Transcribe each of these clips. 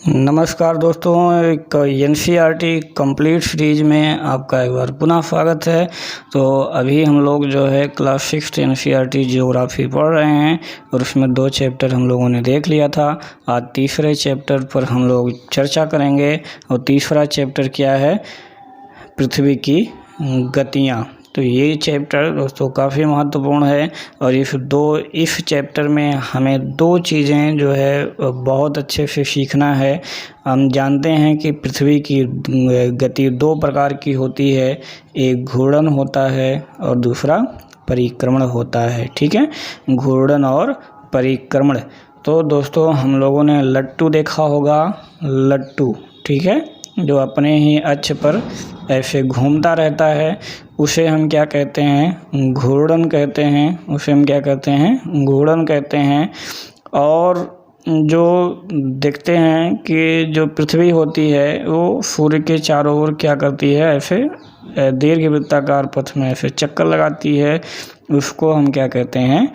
नमस्कार दोस्तों, एक एनसीईआरटी कंप्लीट सीरीज में आपका एक बार पुनः स्वागत है। तो अभी हम लोग जो है क्लास 6 एनसीईआरटी ज्योग्राफी पढ़ रहे हैं और उसमें 2 चैप्टर हम लोगों ने देख लिया था। आज तीसरे चैप्टर पर हम लोग चर्चा करेंगे और तीसरा चैप्टर क्या है, पृथ्वी की गतियाँ। तो ये चैप्टर दोस्तों काफ़ी महत्वपूर्ण है और इस चैप्टर में हमें 2 चीज़ें जो है बहुत अच्छे से सीखना है। हम जानते हैं कि पृथ्वी की गति 2 प्रकार की होती है, एक घूर्णन होता है और दूसरा परिक्रमण होता है। ठीक है, घूर्णन और परिक्रमण। तो दोस्तों हम लोगों ने लट्टू देखा होगा, लट्टू, ठीक है, जो अपने ही अक्ष पर ऐसे घूमता रहता है, उसे हम क्या कहते हैं, घूर्णन कहते हैं। उसे हम क्या कहते हैं, घूर्णन कहते हैं। और जो देखते हैं कि जो पृथ्वी होती है वो सूर्य के चारों ओर क्या करती है, ऐसे दीर्घवृत्ताकार पथ में ऐसे चक्कर लगाती है, उसको हम क्या कहते हैं,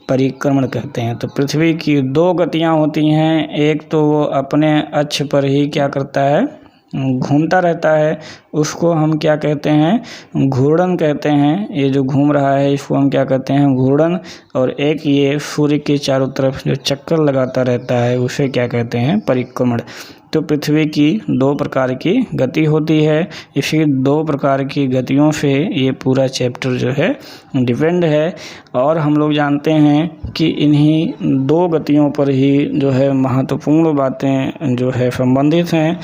परिक्रमण कहते हैं। तो पृथ्वी की 2 गतियाँ होती हैं, एक तो वो अपने अक्ष पर ही क्या करता है, घूमता रहता है, उसको हम क्या कहते हैं, घूर्णन कहते हैं। ये जो घूम रहा है इसको हम क्या कहते हैं, घूर्णन। और एक ये सूर्य के चारों तरफ जो चक्कर लगाता रहता है उसे क्या कहते हैं, परिक्रमण। तो पृथ्वी की 2 प्रकार की गति होती है। इसी 2 प्रकार की गतियों से ये पूरा चैप्टर जो है डिपेंड है। और हम लोग जानते हैं कि इन्हीं 2 गतियों पर ही जो है महत्वपूर्ण बातें जो है संबंधित हैं।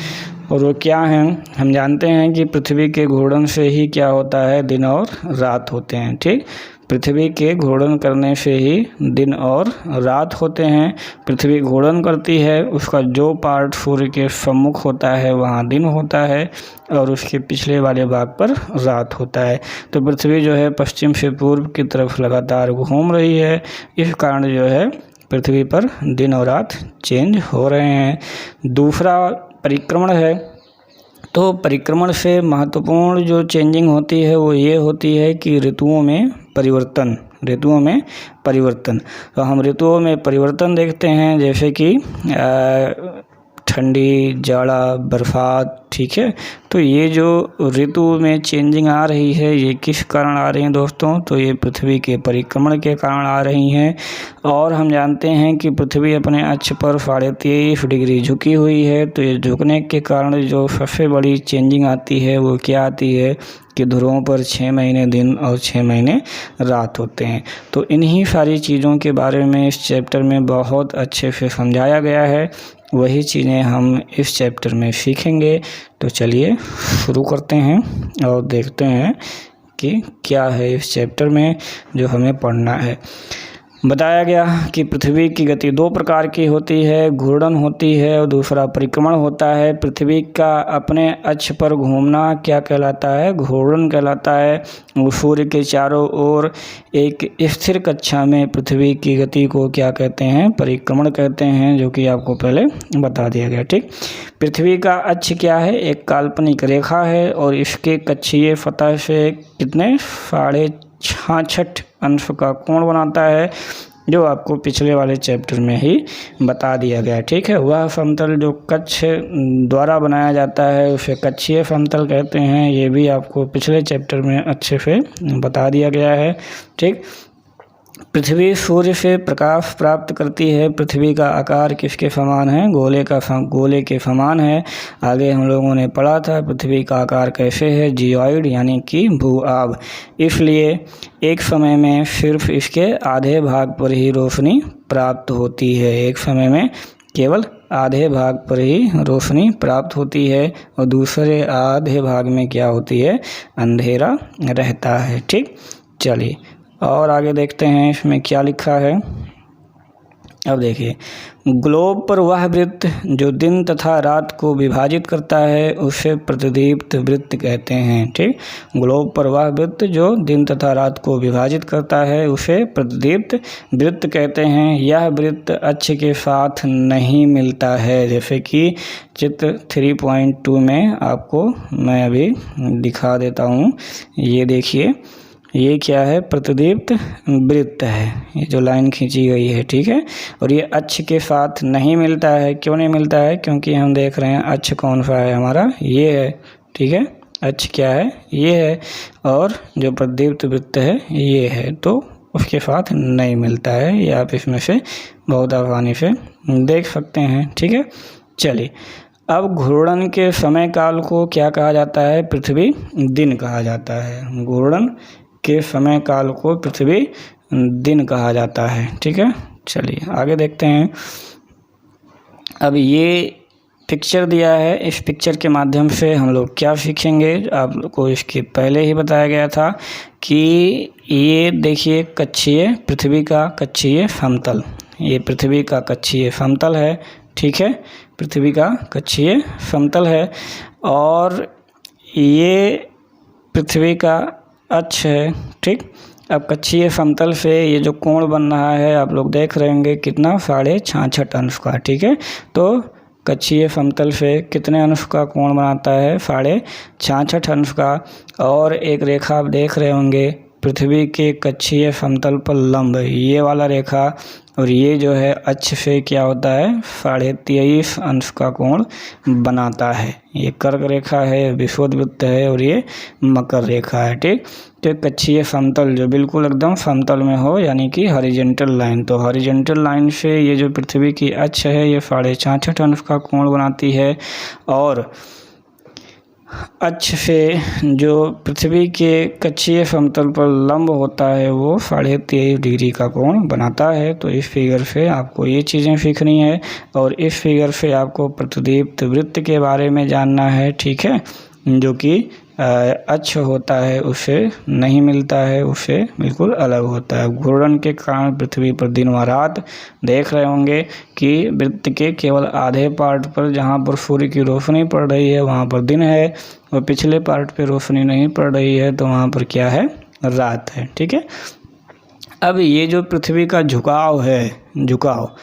और वो क्या हैं, हम जानते हैं कि पृथ्वी के घूर्णन से ही क्या होता है, दिन और रात होते हैं। ठीक, पृथ्वी के घूर्णन करने से ही दिन और रात होते हैं। पृथ्वी घूर्णन करती है, उसका जो पार्ट सूर्य के सम्मुख होता है वहाँ दिन होता है और उसके पिछले वाले भाग पर रात होता है। तो पृथ्वी जो है पश्चिम से पूर्व की तरफ लगातार घूम रही है, इस कारण जो है पृथ्वी पर दिन और रात चेंज हो रहे हैं। दूसरा परिक्रमण है। तो परिक्रमण से महत्वपूर्ण जो चेंजिंग होती है वो ये होती है कि ऋतुओं में परिवर्तन। तो हम ऋतुओं में परिवर्तन देखते हैं, जैसे कि ठंडी, जाड़ा, बरसात। ठीक है, तो ये जो ऋतु में चेंजिंग आ रही है ये किस कारण आ रही है दोस्तों, तो ये पृथ्वी के परिक्रमण के कारण आ रही हैं। और हम जानते हैं कि पृथ्वी अपने अक्ष पर 23.5 डिग्री झुकी हुई है। तो ये झुकने के कारण जो सबसे बड़ी चेंजिंग आती है वो क्या आती है कि ध्रुवों पर 6 महीने दिन और 6 महीने रात होते हैं। तो इन्हीं सारी चीज़ों के बारे में इस चैप्टर में बहुत अच्छे से समझाया गया है, वही चीज़ें हम इस चैप्टर में सीखेंगे। तो चलिए शुरू करते हैं और देखते हैं कि क्या है इस चैप्टर में जो हमें पढ़ना है। बताया गया कि पृथ्वी की गति 2 प्रकार की होती है, घूर्णन होती है और दूसरा परिक्रमण होता है। पृथ्वी का अपने अक्ष पर घूमना क्या कहलाता है, घूर्णन कहलाता है। सूर्य के चारों ओर एक स्थिर कक्षा में पृथ्वी की गति को क्या कहते हैं, परिक्रमण कहते हैं, जो कि आपको पहले बता दिया गया। ठीक, पृथ्वी का अक्ष क्या है, एक काल्पनिक रेखा है और इसके कक्षीय सतह से कितने 66.5 अंश का कोण बनाता है, जो आपको पिछले वाले चैप्टर में ही बता दिया गया। ठीक है, वह समतल जो कक्ष द्वारा बनाया जाता है उसे कक्षीय समतल कहते हैं, ये भी आपको पिछले चैप्टर में अच्छे से बता दिया गया है। ठीक, पृथ्वी सूर्य से प्रकाश प्राप्त करती है। पृथ्वी का आकार किसके समान है, गोले के समान है। आगे हम लोगों ने पढ़ा था पृथ्वी का आकार कैसे है, जियोइड यानी कि भू-आभ। इसलिए एक समय में सिर्फ इसके आधे भाग पर ही रोशनी प्राप्त होती है, एक समय में केवल आधे भाग पर ही रोशनी प्राप्त होती है और दूसरे आधे भाग में क्या होती है, अंधेरा रहता है। ठीक, चलिए और आगे देखते हैं इसमें क्या लिखा है। अब देखिए, ग्लोब पर वह वृत्त जो दिन तथा रात को विभाजित करता है उसे प्रतिदीप्त वृत्त कहते हैं। ठीक, ग्लोब पर वह वृत्त जो दिन तथा रात को विभाजित करता है उसे प्रतिदीप्त वृत्त कहते हैं। यह वृत्त अक्ष के साथ नहीं मिलता है, जैसे कि चित्र 3.2 में आपको मैं अभी दिखा देता हूँ। ये देखिए, ये क्या है, प्रतिदीप्त वृत्त है, ये जो लाइन खींची गई है, ठीक है। और ये अक्ष के साथ नहीं मिलता है, क्यों नहीं मिलता है, क्योंकि हम देख रहे हैं अक्ष कौन सा है हमारा, ये है, ठीक है। अक्ष क्या है, ये है, और जो प्रतिदीप्त वृत्त है ये है, तो उसके साथ नहीं मिलता है। ये आप इसमें से बहुत आसानी से देख सकते हैं, ठीक है। चलिए, अब घूर्णन के समय काल को क्या कहा जाता है, पृथ्वी दिन कहा जाता है। घूर्णन के समय काल को पृथ्वी दिन कहा जाता है, ठीक है। चलिए आगे देखते हैं। अब ये पिक्चर दिया है, इस पिक्चर के माध्यम से हम लोग क्या सीखेंगे, आपको इसके पहले ही बताया गया था कि ये देखिए कक्षीय, पृथ्वी का कक्षीय समतल, ये पृथ्वी का कक्षीय समतल है, ठीक है। पृथ्वी का कक्षीय समतल है और ये पृथ्वी का अक्ष है, ठीक। अब कक्षीय समतल से ये जो कोण बन रहा है आप लोग देख रहे होंगे कितना, 66.5 अंश का, ठीक है। तो कक्षीय समतल से कितने अंश का कोण बनाता है, 66.5 अंश का। और एक रेखा आप देख रहे होंगे पृथ्वी के कक्षीय समतल पर लंब, ये वाला रेखा, और ये जो है अक्ष से क्या होता है, 23.5 अंश का कोण बनाता है। ये कर्क रेखा है, विषुववृत्त है, और ये मकर रेखा है, ठीक। तो कक्षीय समतल जो बिल्कुल एकदम समतल में हो, यानी कि हॉरिजॉन्टल लाइन, तो हॉरिजॉन्टल लाइन से ये जो पृथ्वी की अक्ष है ये 66.5 अंश का कोण बनाती है, और अक्ष से जो पृथ्वी के कक्षीय समतल पर लंब होता है वो 23.5 डिग्री का कोण बनाता है। तो इस फिगर से आपको ये चीज़ें सीखनी है, और इस फिगर से आपको प्रतिदीप्त वृत्त के बारे में जानना है, ठीक है। जो कि अक्ष होता है उससे नहीं मिलता है, उससे बिल्कुल अलग होता है। घूर्णन के कारण पृथ्वी पर दिन व रात देख रहे होंगे कि वृत्त के केवल आधे पार्ट पर जहाँ पर सूर्य की रोशनी पड़ रही है वहाँ पर दिन है, और पिछले पार्ट पे रोशनी नहीं पड़ रही है तो वहाँ पर क्या है, रात है, ठीक है। अब ये जो पृथ्वी का झुकाव है, झुकाव,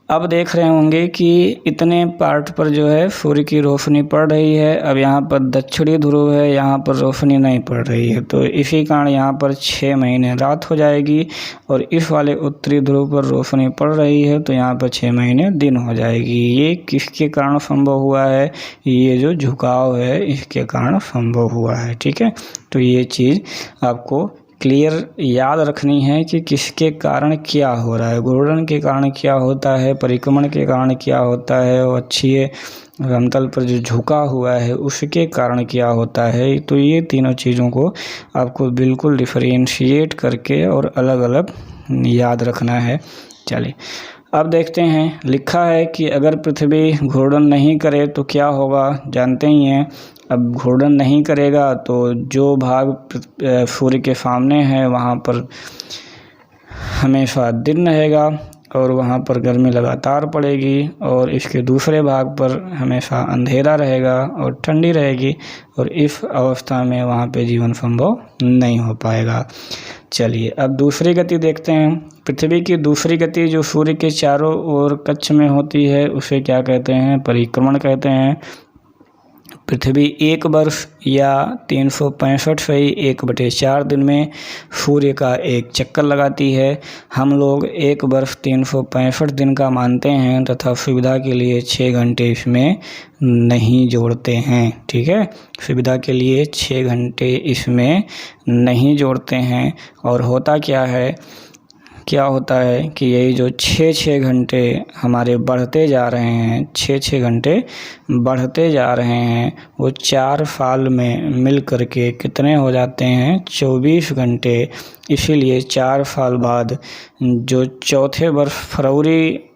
अब देख रहे होंगे कि इतने पार्ट पर जो है सूर्य की रोशनी पड़ रही है। अब यहाँ पर दक्षिणी ध्रुव है, यहाँ पर रोशनी नहीं पड़ रही है, तो इसी कारण यहाँ पर 6 महीने रात हो जाएगी, और इस वाले उत्तरी ध्रुव पर रोशनी पड़ रही है तो यहाँ पर 6 महीने दिन हो जाएगी। ये किसके कारण संभव हुआ है, ये जो झुकाव है इसके कारण संभव हुआ है, ठीक है। तो ये चीज़ आपको क्लियर याद रखनी है कि किसके कारण क्या हो रहा है, घूर्णन के कारण क्या होता है, परिक्रमण के कारण क्या होता है, और अक्षीय समतल पर जो झुका हुआ है उसके कारण क्या होता है। तो ये तीनों चीज़ों को आपको बिल्कुल डिफरेंशिएट करके और अलग अलग याद रखना है। चलिए अब देखते हैं, लिखा है कि अगर पृथ्वी घूर्णन नहीं करे तो क्या होगा, जानते ही हैं। अब घूर्णन नहीं करेगा तो जो भाग सूर्य के सामने है वहाँ पर हमेशा दिन रहेगा, और वहाँ पर गर्मी लगातार पड़ेगी, और इसके दूसरे भाग पर हमेशा अंधेरा रहेगा और ठंडी रहेगी, और इस अवस्था में वहाँ पे जीवन संभव नहीं हो पाएगा। चलिए अब दूसरी गति देखते हैं। पृथ्वी की दूसरी गति जो सूर्य के चारों ओर कक्ष में होती है उसे क्या कहते हैं, परिक्रमण कहते हैं। पृथ्वी 1 वर्ष या 365.1/4 दिन में सूर्य का एक चक्कर लगाती है। हम लोग 1 वर्ष 365 दिन का मानते हैं तथा सुविधा के लिए 6 घंटे इसमें नहीं जोड़ते हैं, ठीक है। सुविधा के लिए 6 घंटे इसमें नहीं जोड़ते हैं। और होता क्या है कि यही जो 6 घंटे हमारे बढ़ते जा रहे हैं, 6 घंटे बढ़ते जा रहे हैं, वो 4 साल में मिल करके कितने हो जाते हैं, 24 घंटे। इसीलिए 4 साल बाद जो चौथे वर्ष फरवरी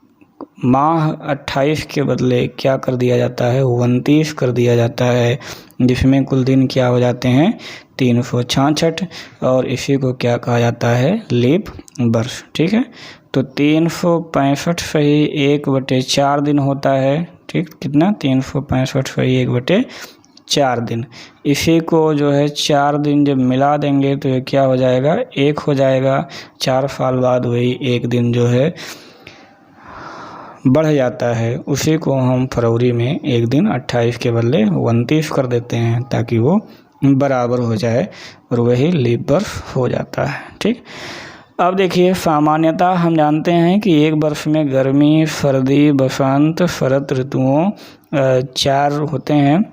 माह 28 के बदले क्या कर दिया जाता है, 29 कर दिया जाता है, जिसमें कुल दिन क्या हो जाते हैं, 366, और इसी को क्या कहा जाता है, लीप वर्ष, ठीक है। तो 365 सही 1/4 दिन होता है, ठीक। कितना, 365 सही 1/4 दिन। इसी को जो है 4 दिन जब मिला देंगे तो ये क्या हो जाएगा, 1 हो जाएगा। 4 साल बाद वही 1 दिन जो है बढ़ जाता है, उसी को हम फरवरी में 1 दिन 28 के बदले 29 कर देते हैं ताकि वो बराबर हो जाए और वही लीप बर्फ हो जाता है। ठीक, अब देखिए सामान्यतः हम जानते हैं कि एक वर्ष में गर्मी, सर्दी, बसंत, शरद ऋतुओं 4 होते हैं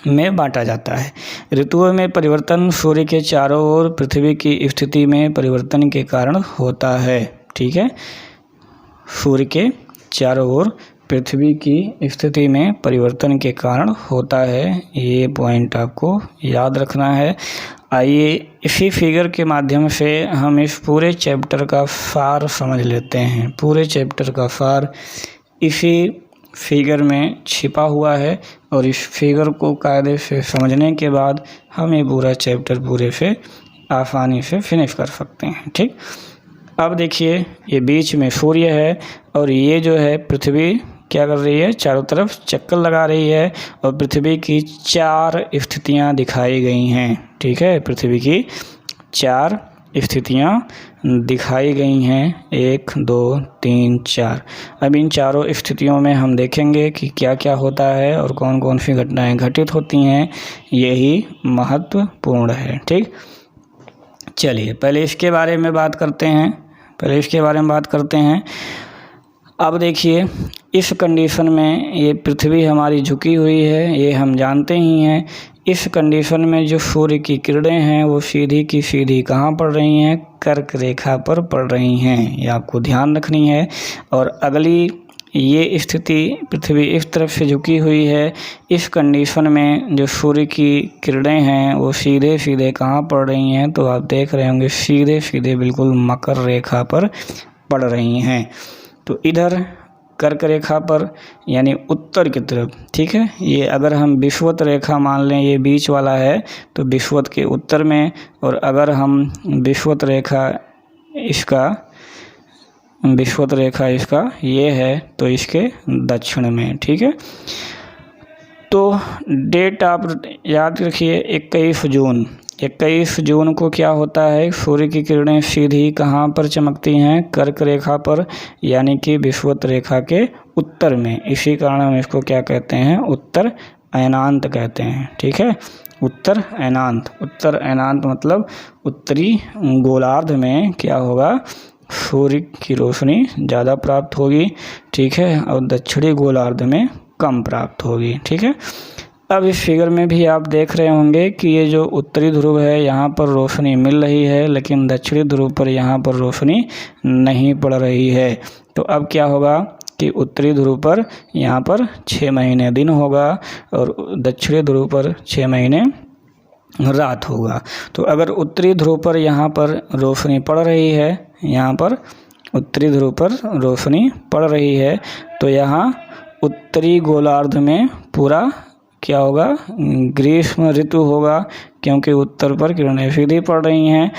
में बांटा जाता है। ऋतुओं में परिवर्तन सूर्य के चारों ओर पृथ्वी की स्थिति में परिवर्तन के कारण होता है। ठीक है, सूर्य के चारों ओर पृथ्वी की स्थिति में परिवर्तन के कारण होता है, ये पॉइंट आपको याद रखना है। आइए इसी फिगर के माध्यम से हम इस पूरे चैप्टर का सार समझ लेते हैं। पूरे चैप्टर का सार इसी फिगर में छिपा हुआ है और इस फिगर को कायदे से समझने के बाद हम ये पूरा चैप्टर पूरे से आसानी से फिनिश कर सकते हैं। ठीक, अब देखिए ये बीच में सूर्य है और ये जो है पृथ्वी क्या कर रही है, चारों तरफ चक्कर लगा रही है और पृथ्वी की 4 स्थितियां दिखाई गई हैं। ठीक है, पृथ्वी की 4 स्थितियां दिखाई गई हैं, 1 2 3 4। अब इन चारों स्थितियों में हम देखेंगे कि क्या क्या होता है और कौन कौन सी घटनाएं घटित होती हैं, यही महत्वपूर्ण है। ठीक, चलिए पहले इसके बारे में बात करते हैं। अब देखिए इस कंडीशन में ये पृथ्वी हमारी झुकी हुई है, ये हम जानते ही हैं। इस कंडीशन में जो सूर्य की किरणें हैं वो सीधी की सीधी कहाँ पड़ रही हैं, कर्क रेखा पर पड़ रही हैं, ये आपको ध्यान रखनी है। और अगली ये स्थिति पृथ्वी इस तरफ से झुकी हुई है, इस कंडीशन में जो सूर्य की किरणें हैं वो सीधे सीधे कहाँ पड़ रही हैं, तो आप देख रहे होंगे सीधे सीधे बिल्कुल मकर रेखा पर पड़ रही हैं। तो इधर कर्क रेखा पर यानी उत्तर की तरफ। ठीक है, ये अगर हम विषुवत रेखा मान लें, ये बीच वाला है तो विषुवत के उत्तर में, और अगर हम विषुवत रेखा इसका ये है तो इसके दक्षिण में। ठीक है, तो डेट आप याद रखिए 21 जून को क्या होता है, सूर्य की किरणें सीधी कहाँ पर चमकती हैं, कर्क रेखा पर, यानी कि विषुवत रेखा के उत्तर में। इसी कारण हम इसको क्या कहते हैं, उत्तर अयनांत कहते हैं। ठीक है, उत्तर अयनांत मतलब उत्तरी गोलार्ध में क्या होगा, सूर्य की रोशनी ज़्यादा प्राप्त होगी। ठीक है, और दक्षिणी गोलार्ध में कम प्राप्त होगी। ठीक है, अब इस फिगर में भी आप देख रहे होंगे कि ये जो उत्तरी ध्रुव है यहाँ पर रोशनी मिल रही है, लेकिन दक्षिणी ध्रुव पर यहाँ पर रोशनी नहीं पड़ रही है। तो अब क्या होगा कि उत्तरी ध्रुव पर यहाँ पर 6 महीने दिन होगा और दक्षिणी ध्रुव पर 6 महीने रात होगा। तो अगर उत्तरी ध्रुव पर यहाँ पर रोशनी पड़ रही है, यहाँ पर उत्तरी ध्रुव पर रोशनी पड़ रही है, तो यहाँ उत्तरी गोलार्ध में पूरा क्या होगा, ग्रीष्म ऋतु होगा, क्योंकि उत्तर पर किरणें सीधी पड़ रही हैं।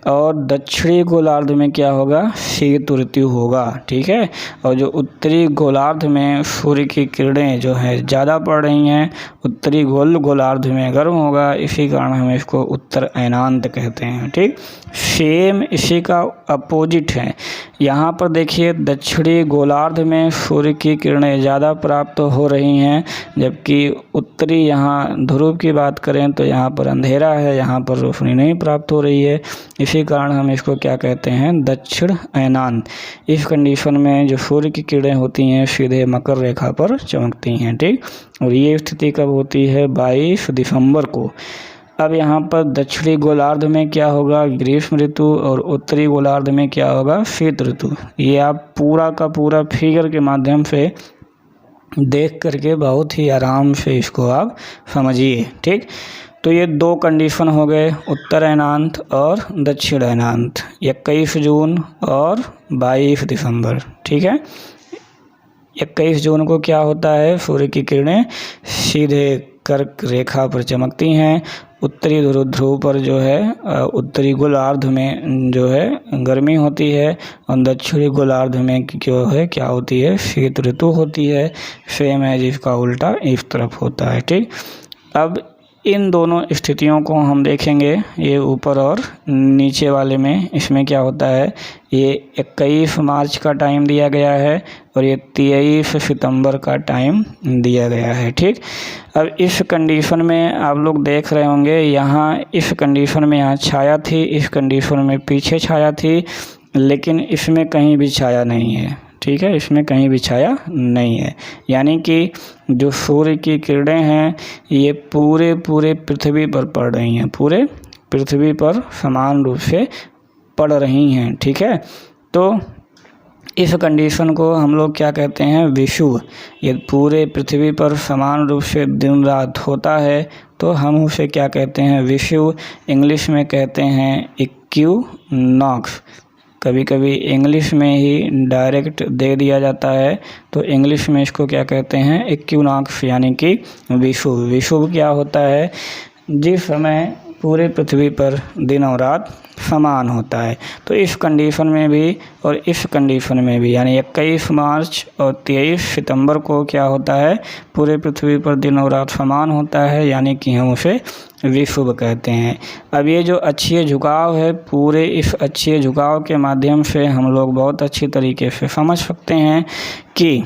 और दक्षिणी गोलार्ध में क्या होगा, शीत ऋतु होगा। ठीक है, और जो उत्तरी गोलार्ध में सूर्य की किरणें जो है ज़्यादा पड़ रही हैं, उत्तरी गोलार्ध में गर्म होगा, इसी कारण हम इसको उत्तर अयनांत कहते हैं। ठीक, सेम इसी का अपोजिट है। यहाँ पर देखिए दक्षिणी गोलार्ध में सूर्य की किरणें ज़्यादा प्राप्त हो रही हैं, जबकि उत्तरी यहाँ ध्रुव की बात करें तो यहाँ पर अंधेरा है, यहाँ पर रोशनी नहीं प्राप्त हो रही है। इसी कारण हम इसको क्या कहते हैं, दक्षिण अयनांत। इस कंडीशन में जो सूर्य की किरणें होती हैं सीधे मकर रेखा पर चमकती हैं। ठीक, और ये स्थिति कब होती है, 22 दिसंबर को। अब यहाँ पर दक्षिणी गोलार्ध में क्या होगा, ग्रीष्म ऋतु, और उत्तरी गोलार्ध में क्या होगा, शीत ऋतु। ये आप पूरा का पूरा फिगर के माध्यम से देख करके बहुत ही आराम से इसको आप समझिए। ठीक, तो ये 2 कंडीशन हो गए, उत्तर अयनांत और दक्षिण अयनांत, 21 जून और 22 दिसंबर। ठीक है, 21 जून को क्या होता है, सूर्य की किरणें सीधे कर्क रेखा पर चमकती हैं। उत्तरी ध्रुव पर जो है उत्तरी गोलार्ध में जो है गर्मी होती है, और दक्षिणी गोलार्ध में क्या होती है, शीत ऋतु होती है। सेम है जिसका उल्टा इस तरफ होता है। ठीक, अब इन दोनों स्थितियों को हम देखेंगे, ये ऊपर और नीचे वाले में। इसमें क्या होता है, ये 21 मार्च का टाइम दिया गया है और ये 23 सितंबर का टाइम दिया गया है। ठीक, अब इस कंडीशन में आप लोग देख रहे होंगे, यहाँ इस कंडीशन में यहाँ छाया थी, इस कंडीशन में पीछे छाया थी, लेकिन इसमें कहीं भी छाया नहीं है। ठीक है, इसमें कहीं भी छाया नहीं है, यानी कि जो सूर्य की किरणें हैं ये पूरे पृथ्वी पर पड़ रही हैं, पूरे पृथ्वी पर समान रूप से पड़ रही हैं। ठीक है, तो इस कंडीशन को हम लोग क्या कहते हैं, विषुव। ये पूरे पृथ्वी पर समान रूप से दिन रात होता है तो हम उसे क्या कहते हैं, विषुव। इंग्लिश में कहते हैं इक्विनॉक्स। कभी कभी इंग्लिश में ही डायरेक्ट दे दिया जाता है, तो इंग्लिश में इसको क्या कहते हैं, इक्विनॉक्स, यानी कि विषुव। विषुव क्या होता है, जिस समय पूरे पृथ्वी पर दिन और रात समान होता है। तो इस कंडीशन में भी और इस कंडीशन में भी, यानी 21 मार्च और 23 सितंबर को क्या होता है, पूरे पृथ्वी पर दिन और रात समान होता है, यानी कि हम उसे विषुव कहते हैं। अब ये जो अक्षीय झुकाव है, पूरे इस अक्षीय झुकाव के माध्यम से हम लोग बहुत अच्छी तरीके से समझ सकते हैं कि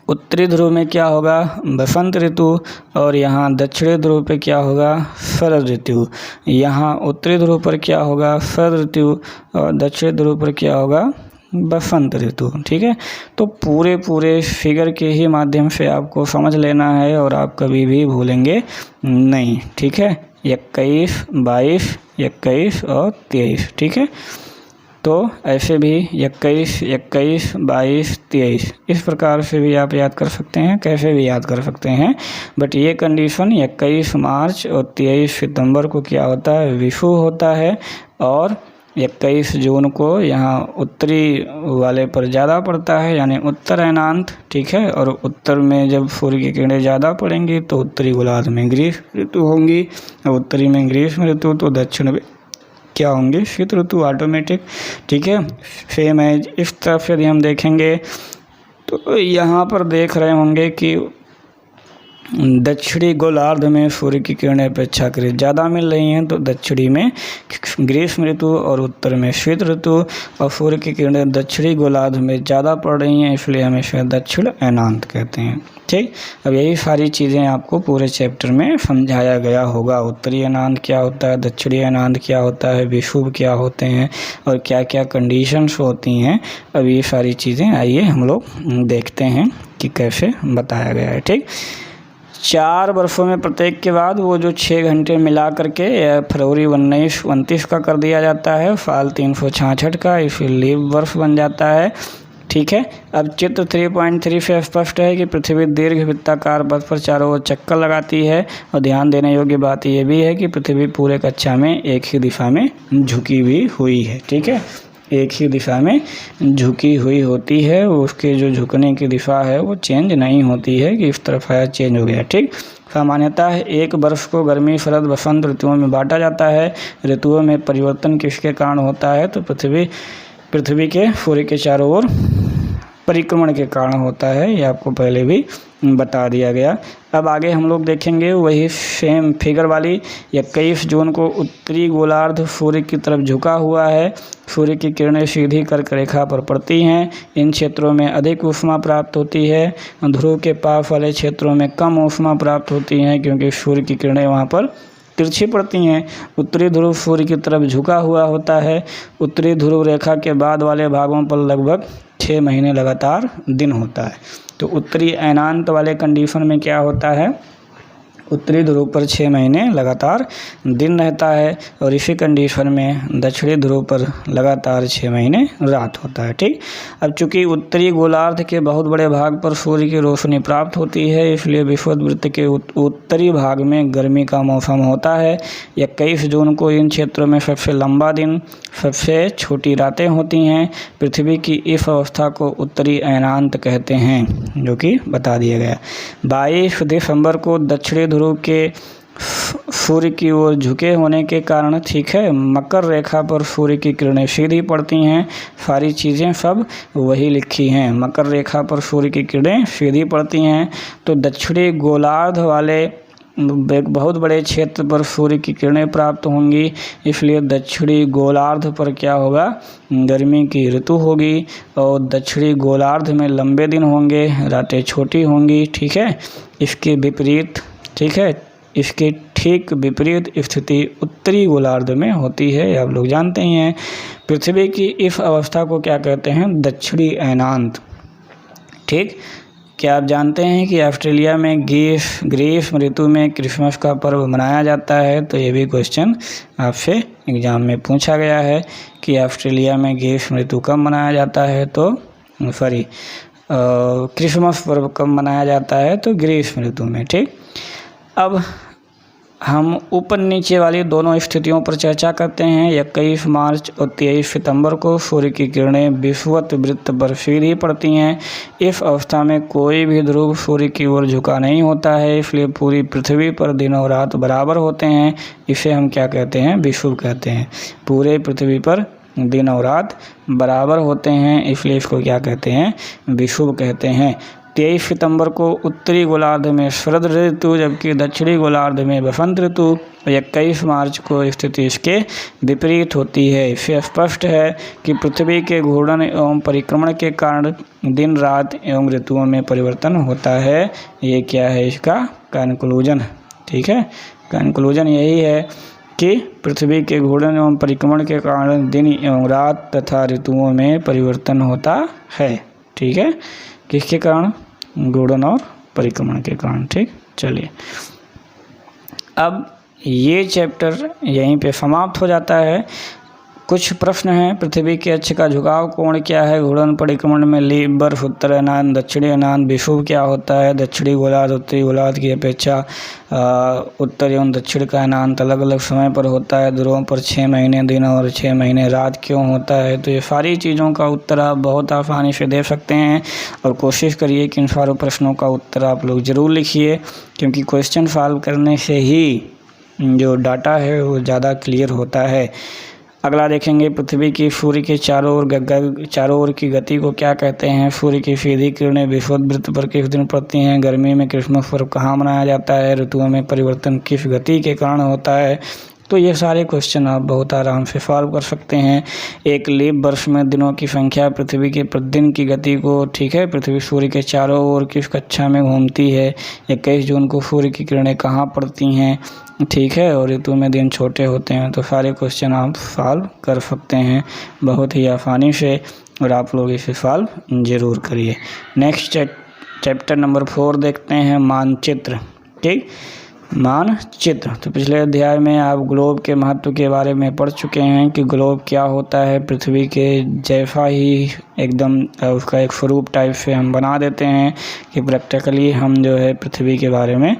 उत्तरी ध्रुव में क्या होगा, बसंत ऋतु, और यहाँ दक्षिणी ध्रुव पे क्या होगा, शरद ऋतु। यहाँ उत्तरी ध्रुव पर क्या होगा, शरद ऋतु, और दक्षिणी ध्रुव पर क्या होगा, बसंत ऋतु। ठीक है, तो पूरे फिगर के ही माध्यम से आपको समझ लेना है और आप कभी भी भूलेंगे नहीं। ठीक है, 21, 22, 21 और 23। ठीक है, तो ऐसे भी 21, 22, 23 इस प्रकार से भी आप याद कर सकते हैं, कैसे भी याद कर सकते हैं। बट ये कंडीशन 21 मार्च और 23 सितंबर को क्या होता है, विषुव होता है, और 21 जून को यहाँ उत्तरी वाले पर ज़्यादा पड़ता है, यानी उत्तरायणांत। ठीक है, और उत्तर में जब सूर्य की किरणें ज़्यादा पड़ेंगी तो उत्तरी गोलार्ध में ग्रीष्म ऋतु होंगी, और उत्तरी में ग्रीष्म ऋतु, तो दक्षिण में क्या होंगे, शीत ऋतु ऑटोमेटिक। ठीक है, सेम है। इस तरफ यदि हम देखेंगे तो यहाँ पर देख रहे होंगे कि दक्षिणी गोलार्ध में सूर्य की किरणें अपेक्षाकृत ज़्यादा मिल रही हैं, तो दक्षिणी में ग्रीष्म ऋतु और उत्तर में शीत ऋतु, और सूर्य की किरणें दक्षिणी गोलार्ध में ज़्यादा पड़ रही हैं, इसलिए हम इसे दक्षिण अयनांत कहते हैं। ठीक, अब यही सारी चीज़ें आपको पूरे चैप्टर में समझाया गया होगा। उत्तरी अयनांत क्या होता है, दक्षिणी अयनांत क्या होता है, विषुव क्या होते हैं, और क्या क्या कंडीशंस होती हैं। अब ये सारी चीज़ें आइए हम लोग देखते हैं कि कैसे बताया गया है। ठीक, 4 वर्षों में प्रत्येक के बाद वो जो 6 घंटे मिला करके फरवरी 1929 का कर दिया जाता है, साल 366 का, इसे लीप वर्ष बन जाता है। ठीक है, अब चित्र 3.3 से स्पष्ट है कि पृथ्वी दीर्घ वृत्ताकार पथ पर चारों ओर चक्कर लगाती है, और ध्यान देने योग्य बात यह भी है कि पृथ्वी पूरे कक्षा में एक ही दिशा में झुकी भी हुई है। ठीक है, एक ही दिशा में झुकी हुई होती है, उसके जो झुकने की दिशा है वो चेंज नहीं होती है कि इस तरफ आया चेंज हो गया। ठीक, सामान्यतः एक वर्ष को गर्मी, शरद, बसंत ऋतुओं में बांटा जाता है। ऋतुओं में परिवर्तन किसके कारण होता है, तो पृथ्वी के सूर्य के चारों ओर परिक्रमण के कारण होता है, ये आपको पहले भी बता दिया गया। अब आगे हम लोग देखेंगे वही सेम फिगर वाली। 21 जून को उत्तरी गोलार्ध सूर्य की तरफ झुका हुआ है, सूर्य की किरणें सीधी कर्क रेखा पर पड़ती हैं। इन क्षेत्रों में अधिक ऊष्मा प्राप्त होती है, ध्रुव के पास वाले क्षेत्रों में कम ऊष्मा प्राप्त होती हैं, क्योंकि सूर्य की किरणें वहाँ पर तिरछी पड़ती हैं। उत्तरी ध्रुव सूर्य की तरफ झुका हुआ होता है। उत्तरी ध्रुव रेखा के बाद वाले भागों पर लगभग 6 महीने लगातार दिन होता है। तो उत्तरी अयनांत वाले कंडीशन में क्या होता है, उत्तरी ध्रुव पर 6 महीने लगातार दिन रहता है, और इसी कंडीशन में दक्षिणी ध्रुव पर लगातार 6 महीने रात होता है। ठीक, अब चूंकि उत्तरी गोलार्ध के बहुत बड़े भाग पर सूर्य की रोशनी प्राप्त होती है, इसलिए विषुववृत्त के उत्तरी भाग में गर्मी का मौसम होता है। 21 जून को इन क्षेत्रों में सबसे लंबा दिन, सबसे छोटी रातें होती हैं। पृथ्वी की इस अवस्था को उत्तरी अयनांत कहते हैं, जो कि बता दिया गया। 22 दिसंबर को दक्षिणी ध्रुव के सूर्य की ओर झुके होने के कारण, ठीक है, मकर रेखा पर सूर्य की किरणें सीधी पड़ती हैं। सारी चीज़ें सब वही लिखी हैं, मकर रेखा पर सूर्य की किरणें सीधी पड़ती हैं। तो दक्षिणी गोलार्ध वाले एक बहुत बड़े क्षेत्र पर सूर्य की किरणें प्राप्त होंगी, इसलिए दक्षिणी गोलार्ध पर क्या होगा, गर्मी की ऋतु होगी। और दक्षिणी गोलार्ध में लंबे दिन होंगे, रातें छोटी होंगी। ठीक है, इसके विपरीत, ठीक है, इसके ठीक विपरीत स्थिति उत्तरी गोलार्ध में होती है, आप लोग जानते ही हैं। पृथ्वी की इस अवस्था को क्या कहते हैं, दक्षिणी अयनांत। ठीक, क्या आप जानते हैं कि ऑस्ट्रेलिया में ग्रीष्म ऋतु में क्रिसमस का पर्व मनाया जाता है? तो ये भी क्वेश्चन आपसे एग्जाम में पूछा गया है कि ऑस्ट्रेलिया में ग्रीष्म ऋतु कब मनाया जाता है, तो क्रिसमस पर्व कब मनाया जाता है, तो ग्रीष्म ऋतु में। ठीक, अब हम ऊपर नीचे वाली दोनों स्थितियों पर चर्चा करते हैं। 21 मार्च और 23 सितंबर को सूर्य की किरणें विषुवत वृत्त पर सीधी पड़ती हैं। इस अवस्था में कोई भी ध्रुव सूर्य की ओर झुका नहीं होता है, इसलिए पूरी पृथ्वी पर दिन और रात बराबर होते हैं। इसे हम क्या कहते हैं, विषुव कहते हैं। पूरे पृथ्वी पर दिन और रात बराबर होते हैं, इसलिए इसको क्या कहते हैं, विषुव कहते हैं। 23 सितंबर को उत्तरी गोलार्ध में शरद ऋतु, जबकि दक्षिणी गोलार्ध में वसंत ऋतु। 21 मार्च को स्थिति इसके विपरीत होती है। इससे स्पष्ट है कि पृथ्वी के घूर्णन एवं परिक्रमण के कारण दिन रात एवं ऋतुओं में परिवर्तन होता है। ये क्या है, इसका कंक्लूजन। ठीक है, कंक्लूजन यही है कि पृथ्वी के घूर्णन एवं परिक्रमण के कारण दिन एवं रात तथा ऋतुओं में परिवर्तन होता है। ठीक है, किसके कारण, घूर्णन और परिक्रमण के कारण। ठीक, चलिए अब ये चैप्टर यहीं पे समाप्त हो जाता है। कुछ प्रश्न हैं, पृथ्वी के अक्ष का झुकाव कोण क्या है, घूर्णन परिक्रमण में लीप बर्फ, उत्तर अयनान दक्षिणी अयनान, विषुव क्या होता है, दक्षिणी गोलार्ध उत्तरी गोलार्ध की अपेक्षा उत्तर एवं दक्षिण का अयनांत अलग अलग समय पर होता है, ध्रुवों पर 6 महीने दिन और 6 महीने रात क्यों होता है। तो ये सारी चीज़ों का उत्तर आप बहुत आसानी से दे सकते हैं, और कोशिश करिए कि इन सारों प्रश्नों का उत्तर आप लोग ज़रूर लिखिए, क्योंकि क्वेश्चन सॉल्व करने से ही जो डाटा है वो ज़्यादा क्लियर होता है। अगला देखेंगे, पृथ्वी की सूर्य के चारों ओर की गति को क्या कहते हैं। सूर्य की सीधी किरणें विषुवत वृत्त पर किस दिन पड़ती हैं। गर्मी में क्रिसमस पर्व कहाँ मनाया जाता है। ऋतुओं में परिवर्तन किस गति के कारण होता है। तो ये सारे क्वेश्चन आप बहुत आराम से सॉल्व कर सकते हैं। एक लीप वर्ष में दिनों की संख्या पृथ्वी के प्रतिदिन की गति को, ठीक है, पृथ्वी सूर्य के चारों ओर किस कक्षा में घूमती है। 21 जून को सूर्य की किरणें कहाँ पड़ती हैं, ठीक है, और ऋतु में दिन छोटे होते हैं। तो सारे क्वेश्चन आप सॉल्व कर सकते हैं बहुत ही आसानी से, और आप लोग इसे सॉल्व ज़रूर करिए। नेक्स्ट चैप्टर नंबर 4 देखते हैं, मानचित्र। ठीक, मानचित्र। तो पिछले अध्याय में आप ग्लोब के महत्व के बारे में पढ़ चुके हैं कि ग्लोब क्या होता है। पृथ्वी के जैसा ही एकदम उसका एक स्वरूप टाइप से हम बना देते हैं कि प्रैक्टिकली हम जो है पृथ्वी के बारे में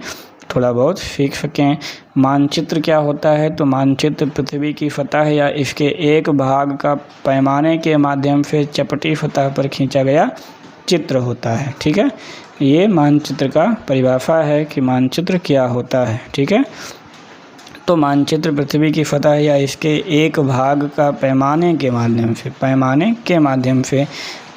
थोड़ा बहुत सीख सकें। मानचित्र क्या होता है, तो मानचित्र पृथ्वी की सतह या इसके एक भाग का पैमाने के माध्यम से चपटी सतह पर खींचा गया चित्र होता है। ठीक है, ये मानचित्र का परिभाषा है कि मानचित्र क्या होता है। ठीक है, तो मानचित्र पृथ्वी की सतह या इसके एक भाग का पैमाने के माध्यम से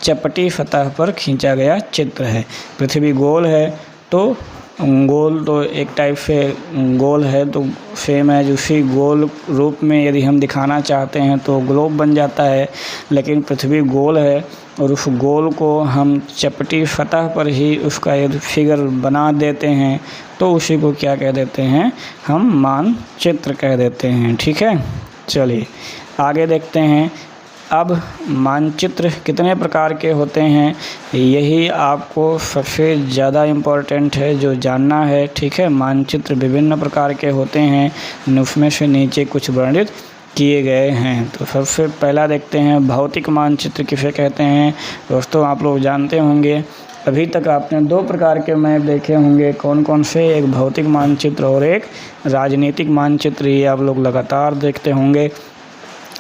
चपटी सतह पर खींचा गया चित्र है। पृथ्वी गोल है तो एक टाइप से गोल है, तो सेम है उसी गोल रूप में यदि हम दिखाना चाहते हैं तो ग्लोब बन जाता है। लेकिन पृथ्वी गोल है और उस गोल को हम चपटी सतह पर ही उसका यदि फिगर बना देते हैं तो उसी को क्या कह देते हैं, हम मानचित्र कह देते हैं। ठीक है, चलिए आगे देखते हैं। अब मानचित्र कितने प्रकार के होते हैं, यही आपको सबसे ज़्यादा इम्पोर्टेंट है जो जानना है। ठीक है, मानचित्र विभिन्न प्रकार के होते हैं, उसमें से नीचे कुछ वर्णित किए गए हैं। तो सबसे पहला देखते हैं, भौतिक मानचित्र किसे कहते हैं। दोस्तों आप लोग जानते होंगे, अभी तक आपने 2 प्रकार के मैप देखे होंगे। कौन कौन से, एक भौतिक मानचित्र और एक राजनीतिक मानचित्र। ये आप लोग लगातार देखते होंगे।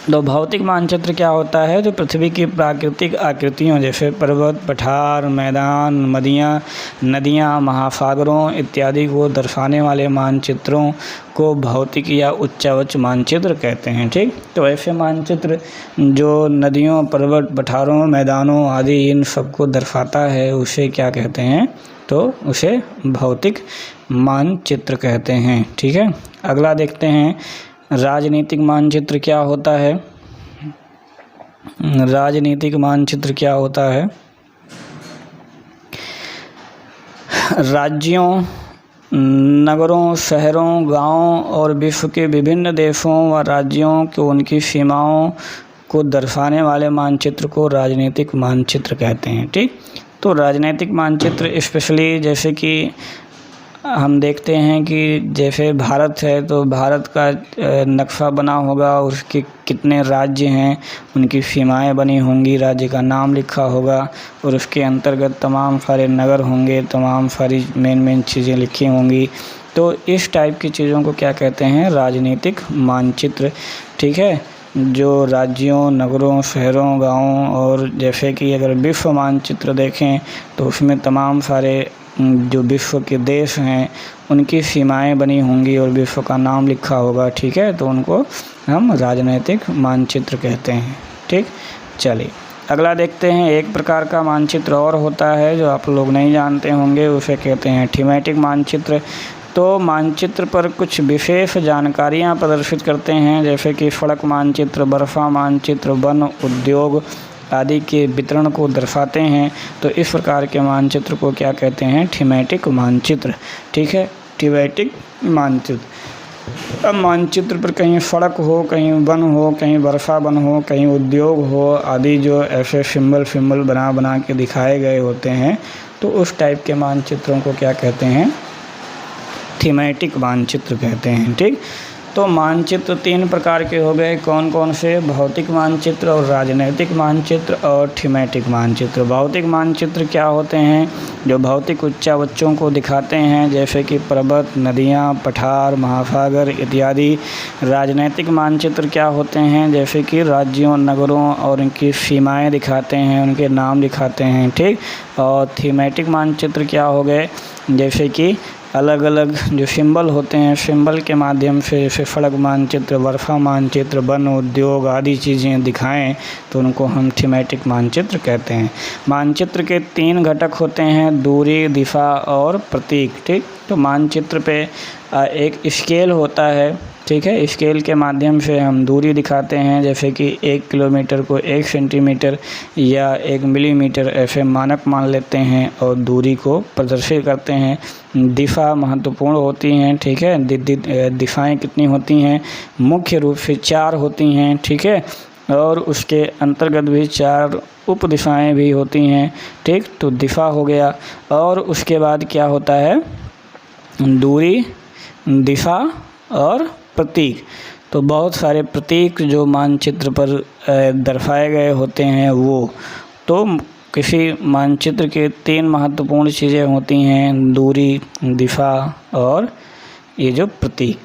तो भौतिक मानचित्र क्या होता है, तो पृथ्वी की प्राकृतिक आकृतियों जैसे पर्वत, पठार, मैदान, नदियाँ, महासागरों इत्यादि को दर्शाने वाले मानचित्रों को भौतिक या उच्चावच मानचित्र कहते हैं। ठीक, तो ऐसे मानचित्र जो नदियों, पर्वत, पठारों, मैदानों आदि इन सबको दर्शाता है उसे क्या कहते हैं, तो उसे भौतिक मानचित्र कहते हैं। ठीक है, अगला देखते हैं राजनीतिक मानचित्र क्या होता है। राजनीतिक मानचित्र क्या होता है? राज्यों, नगरों, शहरों, गांवों और विश्व के विभिन्न देशों व राज्यों को उनकी सीमाओं को दर्शाने वाले मानचित्र को राजनीतिक मानचित्र कहते हैं। ठीक, तो राजनीतिक मानचित्र स्पेशली जैसे कि हम देखते हैं कि जैसे भारत है तो भारत का नक्शा बना होगा, उसके कितने राज्य हैं, उनकी सीमाएं बनी होंगी, राज्य का नाम लिखा होगा और उसके अंतर्गत तमाम सारे नगर होंगे, तमाम सारी मेन चीज़ें लिखी होंगी। तो इस टाइप की चीज़ों को क्या कहते हैं? राजनीतिक मानचित्र। ठीक है, जो राज्यों, नगरों, शहरों, गाँवों और जैसे कि अगर विश्व मानचित्र देखें तो उसमें तमाम सारे जो विश्व के देश हैं उनकी सीमाएं बनी होंगी और विश्व का नाम लिखा होगा। ठीक है, तो उनको हम राजनीतिक मानचित्र कहते हैं। ठीक, चलिए अगला देखते हैं। एक प्रकार का मानचित्र और होता है जो आप लोग नहीं जानते होंगे, उसे कहते हैं थीमेटिक मानचित्र। तो मानचित्र पर कुछ विशेष जानकारियाँ प्रदर्शित करते हैं, जैसे कि सड़क मानचित्र, वर्षा मानचित्र, वन, उद्योग आदि के वितरण को दर्शाते हैं। तो इस प्रकार के मानचित्र को क्या कहते हैं? थीमेटिक मानचित्र। ठीक है, थीमेटिक मानचित्र। अब मानचित्र पर कहीं सड़क हो, कहीं वन हो, कहीं वर्षा वन हो, कहीं उद्योग हो आदि जो ऐसे सिंबल बना के दिखाए गए होते हैं, तो उस टाइप के मानचित्रों को क्या कहते हैं? थीमेटिक मानचित्र कहते हैं। ठीक, तो मानचित्र 3 प्रकार के हो गए। कौन कौन से? भौतिक मानचित्र और राजनैतिक मानचित्र और थीमेटिक मानचित्र। भौतिक मानचित्र क्या होते हैं? जो भौतिक उच्चावचों को दिखाते हैं, जैसे कि पर्वत, नदियाँ, पठार, महासागर इत्यादि। राजनैतिक मानचित्र क्या होते हैं? जैसे कि राज्यों, नगरों और उनकी सीमाएँ दिखाते हैं, उनके नाम दिखाते हैं। ठीक, और थीमेटिक मानचित्र क्या हो गए? जैसे कि अलग अलग जो सिंबल होते हैं, सिंबल के माध्यम से जैसे सड़क मानचित्र, वर्षा मानचित्र, वन, उद्योग आदि चीज़ें दिखाएं तो उनको हम थीमेटिक मानचित्र कहते हैं। मानचित्र के 3 घटक होते हैं, दूरी, दिशा और प्रतीक। ठीक, तो मानचित्र पे एक स्केल होता है। ठीक है, स्केल के माध्यम से हम दूरी दिखाते हैं, जैसे कि 1 किलोमीटर को 1 सेंटीमीटर या 1 मिलीमीटर ऐसे मानक मान लेते हैं और दूरी को प्रदर्शित करते हैं। दिशा महत्वपूर्ण होती हैं। ठीक है, दिशाएं कितनी होती हैं? मुख्य रूप से 4 होती हैं। ठीक है, और उसके अंतर्गत भी 4 उप दिशाएँ भी होती हैं। ठीक, तो दिशा हो गया। और उसके बाद क्या होता है? दूरी, दिशा और प्रतीक। तो बहुत सारे प्रतीक जो मानचित्र पर दर्शाए गए होते हैं वो। तो किसी मानचित्र के 3 महत्वपूर्ण चीज़ें होती हैं, दूरी, दिशा और ये जो प्रतीक।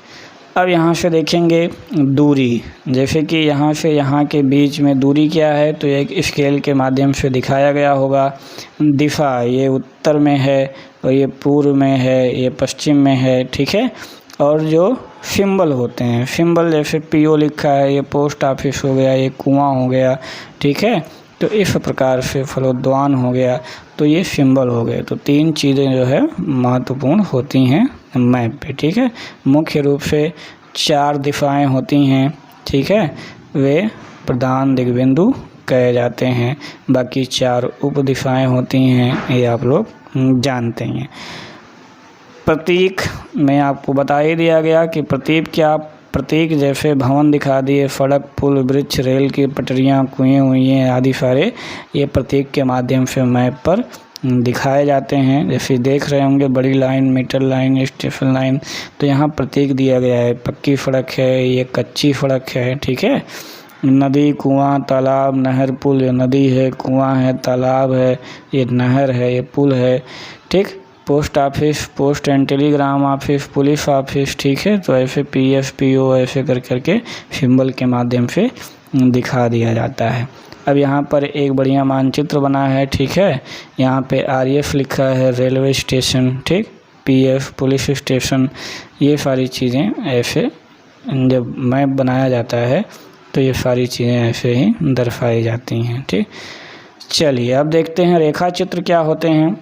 अब यहाँ से देखेंगे दूरी, जैसे कि यहाँ से यहाँ के बीच में दूरी क्या है? तो एक स्केल के माध्यम से दिखाया गया होगा। दिशा, ये उत्तर में है और ये पूर्व में है, ये पश्चिम में है। ठीक है, और जो सिंबल होते हैं, सिंबल जैसे पीओ लिखा है, ये पोस्ट ऑफिस हो गया, ये कुआं हो गया। ठीक है, तो इस प्रकार से फलोद्यान हो गया, तो ये सिंबल हो गए। तो 3 चीज़ें जो है महत्वपूर्ण होती हैं मैप पे। ठीक है, मुख्य रूप से 4 दिशाएं होती हैं। ठीक है, वे प्रधान दिग्बिंदु कहे जाते हैं। बाकी 4 उप दिशाएं होती हैं, ये आप लोग जानते हैं। प्रतीक में आपको बता ही दिया गया कि प्रतीक जैसे भवन दिखा दिए, सड़क, पुल, वृक्ष, रेल की पटरियाँ, कुएँ आदि सारे ये प्रतीक के माध्यम से मैप पर दिखाए जाते हैं। जैसे देख रहे होंगे बड़ी line, metre line, station line, तो यहाँ प्रतीक दिया गया है। पक्की सड़क है, ये कच्ची सड़क है। ठीक है, नदी, कुआं, तालाब, नहर, पुल। ये नदी है, कुआं है, तालाब है, ये नहर है, ये पुल है। ठीक, post office, post and Telegram office, police office. ठीक है, तो ऐसे पीएस, पीओ ऐसे करके सिंबल के माध्यम से दिखा दिया जाता है। अब यहाँ पर एक बढ़िया मानचित्र बना है। ठीक है, यहाँ पे आरएफ लिखा है, रेलवे स्टेशन। ठीक, पीएफ, पुलिस स्टेशन, ये सारी चीज़ें ऐसे जब मैप बनाया जाता है तो ये सारी चीज़ें ऐसे ही दर्शाई जाती हैं। ठीक, चलिए अब देखते हैं रेखा चित्र क्या होते हैं।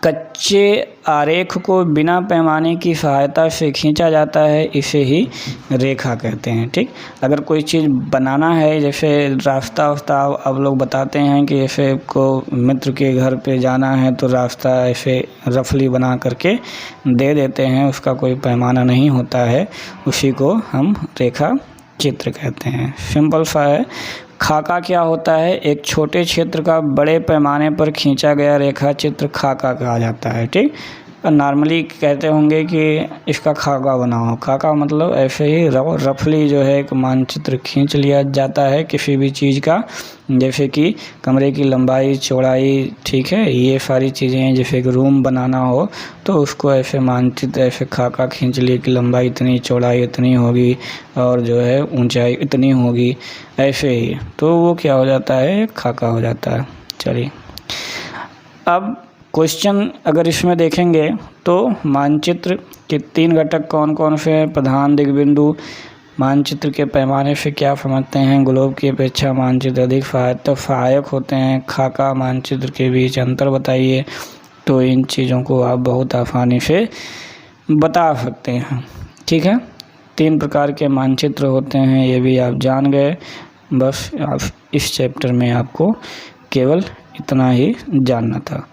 कच्चे आरेख को बिना पैमाने की सहायता से खींचा जाता है, इसे ही रेखा कहते हैं। ठीक, अगर कोई चीज़ बनाना है, जैसे रास्ता वास्ता अब लोग बताते हैं कि जैसे को मित्र के घर पे जाना है तो रास्ता ऐसे रफली बना करके दे देते हैं, उसका कोई पैमाना नहीं होता है, उसी को हम रेखा चित्र कहते हैं। सिंपल सा है। खाका क्या होता है? एक छोटे क्षेत्र का बड़े पैमाने पर खींचा गया रेखा चित्र खाका कहा जाता है। ठीक, नॉर्मली कहते होंगे कि इसका खाका बनाओ। खाका मतलब ऐसे ही रफली जो है एक मानचित्र खींच लिया जाता है किसी भी चीज़ का, जैसे कि कमरे की लंबाई चौड़ाई, ठीक है, ये सारी चीज़ें। जैसे कि रूम बनाना हो तो उसको ऐसे मानचित्र ऐसे खाका खींच लिए कि लंबाई इतनी, चौड़ाई इतनी होगी और जो है ऊंचाई इतनी होगी, ऐसे ही, तो वो क्या हो जाता है? खाका हो जाता है। चलिए, अब क्वेश्चन अगर इसमें देखेंगे तो मानचित्र के 3 घटक कौन कौन से हैं? प्रधान दिग्बिंदु, मानचित्र के पैमाने से क्या समझते हैं? ग्लोब की अपेक्षा मानचित्र अधिक सहायक होते हैं। खाका, मानचित्र के बीच अंतर बताइए। तो इन चीज़ों को आप बहुत आसानी से बता सकते हैं। ठीक है, 3 प्रकार के मानचित्र होते हैं, ये भी आप जान गए। बस आप इस चैप्टर में आपको केवल इतना ही जानना था।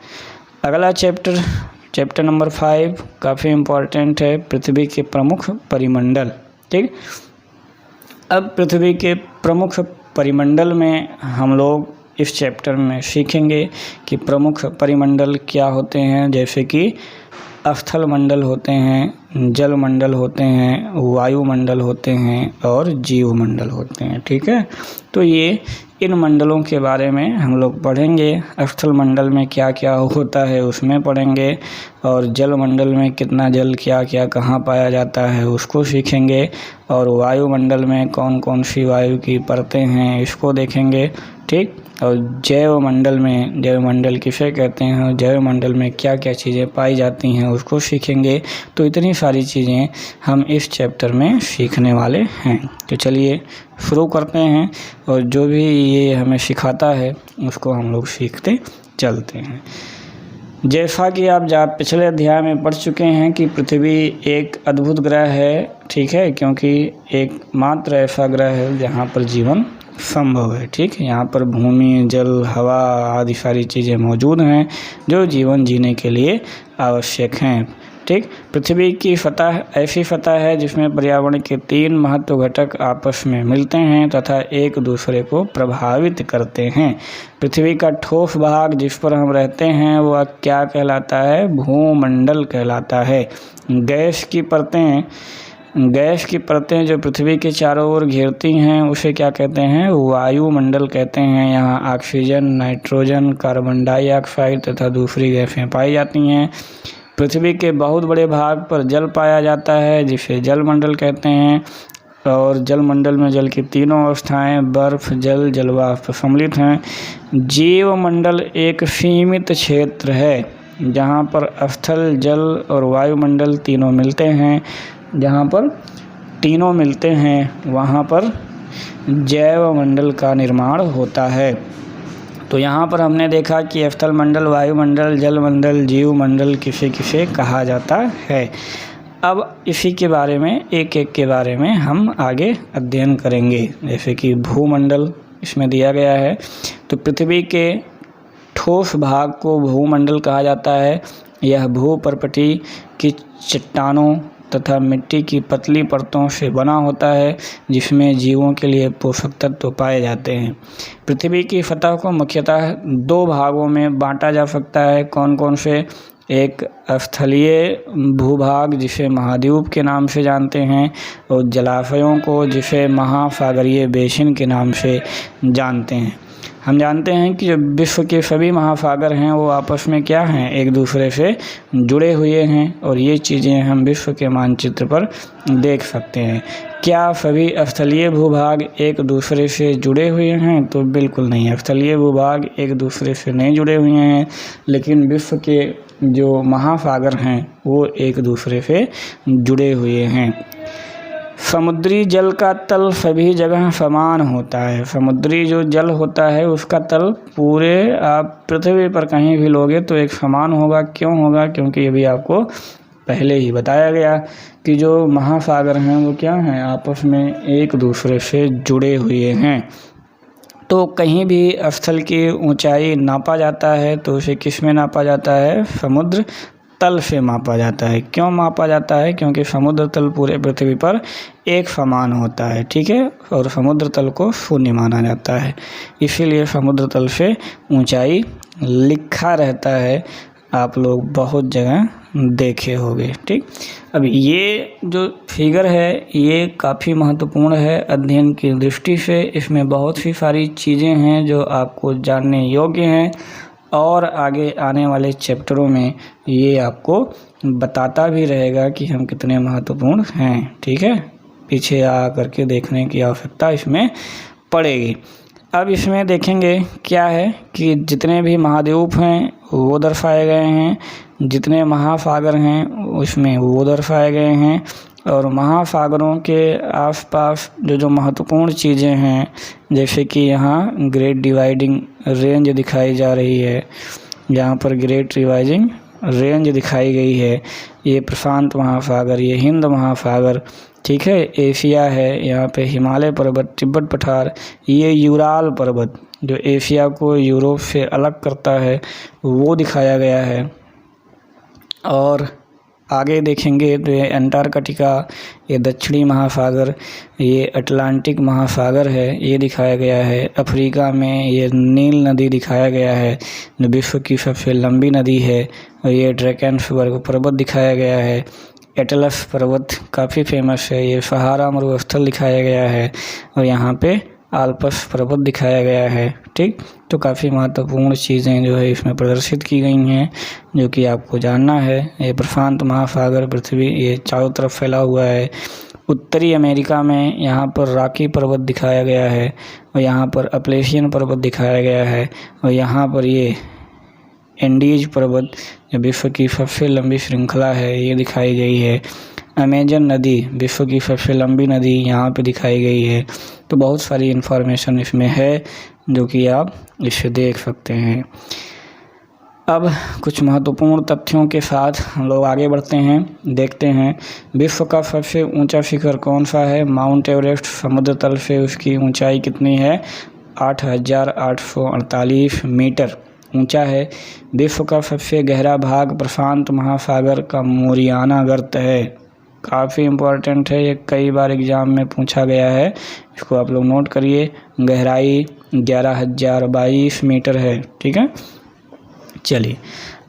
अगला चैप्टर नंबर 5 काफ़ी इम्पोर्टेंट है, पृथ्वी के प्रमुख परिमंडल। ठीक, अब पृथ्वी के प्रमुख परिमंडल में हम लोग इस चैप्टर में सीखेंगे कि प्रमुख परिमंडल क्या होते हैं। जैसे कि स्थल मंडल होते हैं, जल मंडल होते हैं, वायुमंडल होते हैं और जीव मंडल होते हैं। ठीक है, तो ये इन मंडलों के बारे में हम लोग पढ़ेंगे। स्थल मंडल में क्या क्या होता है उसमें पढ़ेंगे, और जल मंडल में कितना जल क्या क्या कहाँ पाया जाता है उसको सीखेंगे, और वायुमंडल में कौन कौन सी वायु की परतें हैं इसको देखेंगे। ठीक, और जैव मंडल किसे कहते हैं और जैव मंडल में क्या क्या चीज़ें पाई जाती हैं उसको सीखेंगे। तो इतनी सारी चीज़ें हम इस चैप्टर में सीखने वाले हैं। तो चलिए शुरू करते हैं, और जो भी ये हमें सिखाता है उसको हम लोग सीखते चलते हैं। जैसा कि आप पिछले अध्याय में पढ़ चुके हैं कि पृथ्वी एक अद्भुत ग्रह है। ठीक है, क्योंकि एकमात्र ऐसा ग्रह है जहाँ पर जीवन संभव है। ठीक, यहाँ पर भूमि, जल, हवा आदि सारी चीज़ें मौजूद हैं जो जीवन जीने के लिए आवश्यक हैं। ठीक, पृथ्वी की सतह ऐसी सतह है जिसमें पर्यावरण के 3 महत्व घटक आपस में मिलते हैं तथा एक दूसरे को प्रभावित करते हैं। पृथ्वी का ठोस भाग जिस पर हम रहते हैं वह क्या कहलाता है? भूमंडल कहलाता है। गैस की परतें जो पृथ्वी के चारों ओर घेरती हैं उसे क्या कहते हैं? वायुमंडल कहते हैं। यहाँ ऑक्सीजन, नाइट्रोजन, कार्बन डाइऑक्साइड तथा दूसरी गैसें पाई जाती हैं। पृथ्वी के बहुत बड़े भाग पर जल पाया जाता है जिसे जलमंडल कहते हैं, और जलमंडल में जल की 3 अवस्थाएं बर्फ, जल, जलवाष्प सम्मिलित हैं। जीवमंडल एक सीमित क्षेत्र है जहाँ पर स्थल, जल और वायुमंडल तीनों मिलते हैं। जहाँ पर तीनों मिलते हैं वहाँ पर जैव मंडल का निर्माण होता है। तो यहाँ पर हमने देखा कि स्थल मंडल, वायुमंडल, जल मंडल, जीव मंडल किसे किसे कहा जाता है। अब इसी के बारे में एक एक के बारे में हम आगे अध्ययन करेंगे। जैसे कि भूमंडल इसमें दिया गया है, तो पृथ्वी के ठोस भाग को भूमंडल कहा जाता है। यह भूपर्पटी की चट्टानों तथा मिट्टी की पतली परतों से बना होता है जिसमें जीवों के लिए पोषक तत्व पाए जाते हैं। पृथ्वी की सतह को मुख्यतः 2 भागों में बांटा जा सकता है। कौन कौन से? एक स्थलीय भूभाग जिसे महाद्वीप के नाम से जानते हैं, और जलाशयों को जिसे महासागरीय बेसिन के नाम से जानते हैं। हम जानते हैं कि जो विश्व के सभी महासागर हैं वो आपस में क्या हैं? एक दूसरे से जुड़े हुए हैं, और ये चीज़ें हम विश्व के मानचित्र पर देख सकते हैं। क्या सभी स्थलीय भूभाग एक दूसरे से जुड़े हुए हैं? तो बिल्कुल नहीं, स्थलीय भूभाग एक दूसरे से नहीं जुड़े हुए हैं, लेकिन विश्व के जो महासागर हैं वो एक दूसरे से जुड़े हुए हैं। समुद्री जल का तल सभी जगह समान होता है। समुद्री जो जल होता है उसका तल पूरे आप पृथ्वी पर कहीं भी लोगे तो एक समान होगा। क्यों होगा? क्योंकि ये भी आपको पहले ही बताया गया कि जो महासागर हैं वो क्या हैं, आपस में एक दूसरे से जुड़े हुए हैं। तो कहीं भी स्थल की ऊंचाई नापा जाता है तो उसे किस में नापा जाता है? समुद्र तल से मापा जाता है। क्यों मापा जाता है? क्योंकि समुद्र तल पूरे पृथ्वी पर एक समान होता है, ठीक है, और समुद्र तल को शून्य माना जाता है, इसीलिए समुद्र तल से ऊंचाई लिखा रहता है। आप लोग बहुत जगह देखे होंगे, ठीक। अब ये जो फिगर है ये काफ़ी महत्वपूर्ण है अध्ययन की दृष्टि से। इसमें बहुत सी सारी चीज़ें हैं जो आपको जानने योग्य हैं और आगे आने वाले चैप्टरों में ये आपको बताता भी रहेगा कि हम कितने महत्वपूर्ण हैं, ठीक है। पीछे आ करके देखने की आवश्यकता इसमें पड़ेगी। अब इसमें देखेंगे क्या है कि जितने भी महाद्वीप हैं वो दर्शाए गए हैं, जितने महासागर हैं उसमें वो दर्शाए गए हैं, और महासागरों के आसपास जो महत्वपूर्ण चीज़ें हैं, जैसे कि यहाँ ग्रेट डिवाइडिंग रेंज दिखाई जा रही है, यहाँ पर ग्रेट डिवाइडिंग रेंज दिखाई गई है। ये प्रशांत महासागर, ये हिंद महासागर, ठीक है, एशिया है, यहाँ पे हिमालय पर्वत, तिब्बत पठार, ये यूराल पर्वत जो एशिया को यूरोप से अलग करता है वो दिखाया गया है। और आगे देखेंगे तो ये अंटार्कटिका, ये दक्षिणी महासागर, ये अटलांटिक महासागर है, ये दिखाया गया है। अफ्रीका में ये नील नदी दिखाया गया है जो विश्व की सबसे लंबी नदी है, और ये ड्रैकेनसबर्ग पर्वत दिखाया गया है। एटलस पर्वत काफ़ी फेमस है, ये सहारा मरुस्थल दिखाया गया है, और यहाँ पे आल्प्स पर्वत दिखाया गया है, ठीक। तो काफ़ी महत्वपूर्ण चीज़ें जो है इसमें प्रदर्शित की गई हैं जो कि आपको जानना है। ये प्रशांत महासागर पृथ्वी ये चारों तरफ फैला हुआ है। उत्तरी अमेरिका में यहाँ पर रॉकी पर्वत दिखाया गया है, और यहाँ पर अपलेशियन पर्वत दिखाया गया है, और यहाँ पर ये एंडीज पर्वत जो विश्व की सबसे लंबी श्रृंखला है ये दिखाई गई है। अमेजन नदी विश्व की सबसे लंबी नदी यहाँ पे दिखाई गई है। तो बहुत सारी इन्फॉर्मेशन इसमें है जो कि आप इसे देख सकते हैं। अब कुछ महत्वपूर्ण तथ्यों के साथ हम लोग आगे बढ़ते हैं, देखते हैं विश्व का सबसे ऊंचा शिखर कौन सा है। माउंट एवरेस्ट समुद्र तल से उसकी ऊंचाई कितनी है? 8,848 मीटर ऊंचा है। विश्व का सबसे गहरा भाग प्रशांत महासागर का मोरियाना गर्त है। काफ़ी इम्पोर्टेंट है, ये कई बार एग्ज़ाम में पूछा गया है, इसको आप लोग नोट करिए। गहराई 11,022 मीटर है, ठीक है। चलिए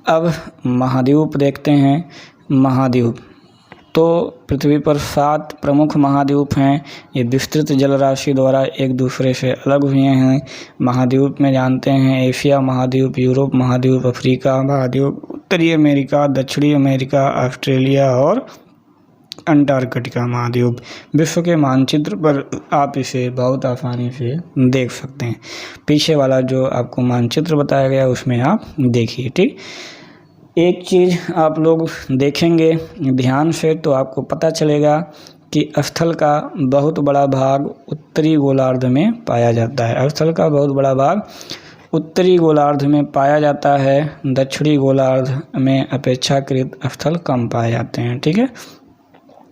अब महाद्वीप देखते हैं। महाद्वीप तो पृथ्वी पर 7 प्रमुख महाद्वीप हैं। ये विस्तृत जलराशि द्वारा एक दूसरे से अलग हुए हैं। महाद्वीप में जानते हैं एशिया महाद्वीप, यूरोप महाद्वीप, अफ्रीका महाद्वीप, उत्तरी अमेरिका, दक्षिणी अमेरिका, ऑस्ट्रेलिया और अंटार्कटिका महाद्वीप। विश्व के मानचित्र पर आप इसे बहुत आसानी से देख सकते हैं। पीछे वाला जो आपको मानचित्र बताया गया उसमें आप देखिए, ठीक। एक चीज़ आप लोग देखेंगे ध्यान से तो आपको पता चलेगा कि स्थल का बहुत बड़ा भाग उत्तरी गोलार्ध में पाया जाता है। स्थल का बहुत बड़ा भाग उत्तरी गोलार्ध में पाया जाता है, दक्षिणी गोलार्ध में अपेक्षाकृत स्थल कम पाए जाते हैं, ठीक है।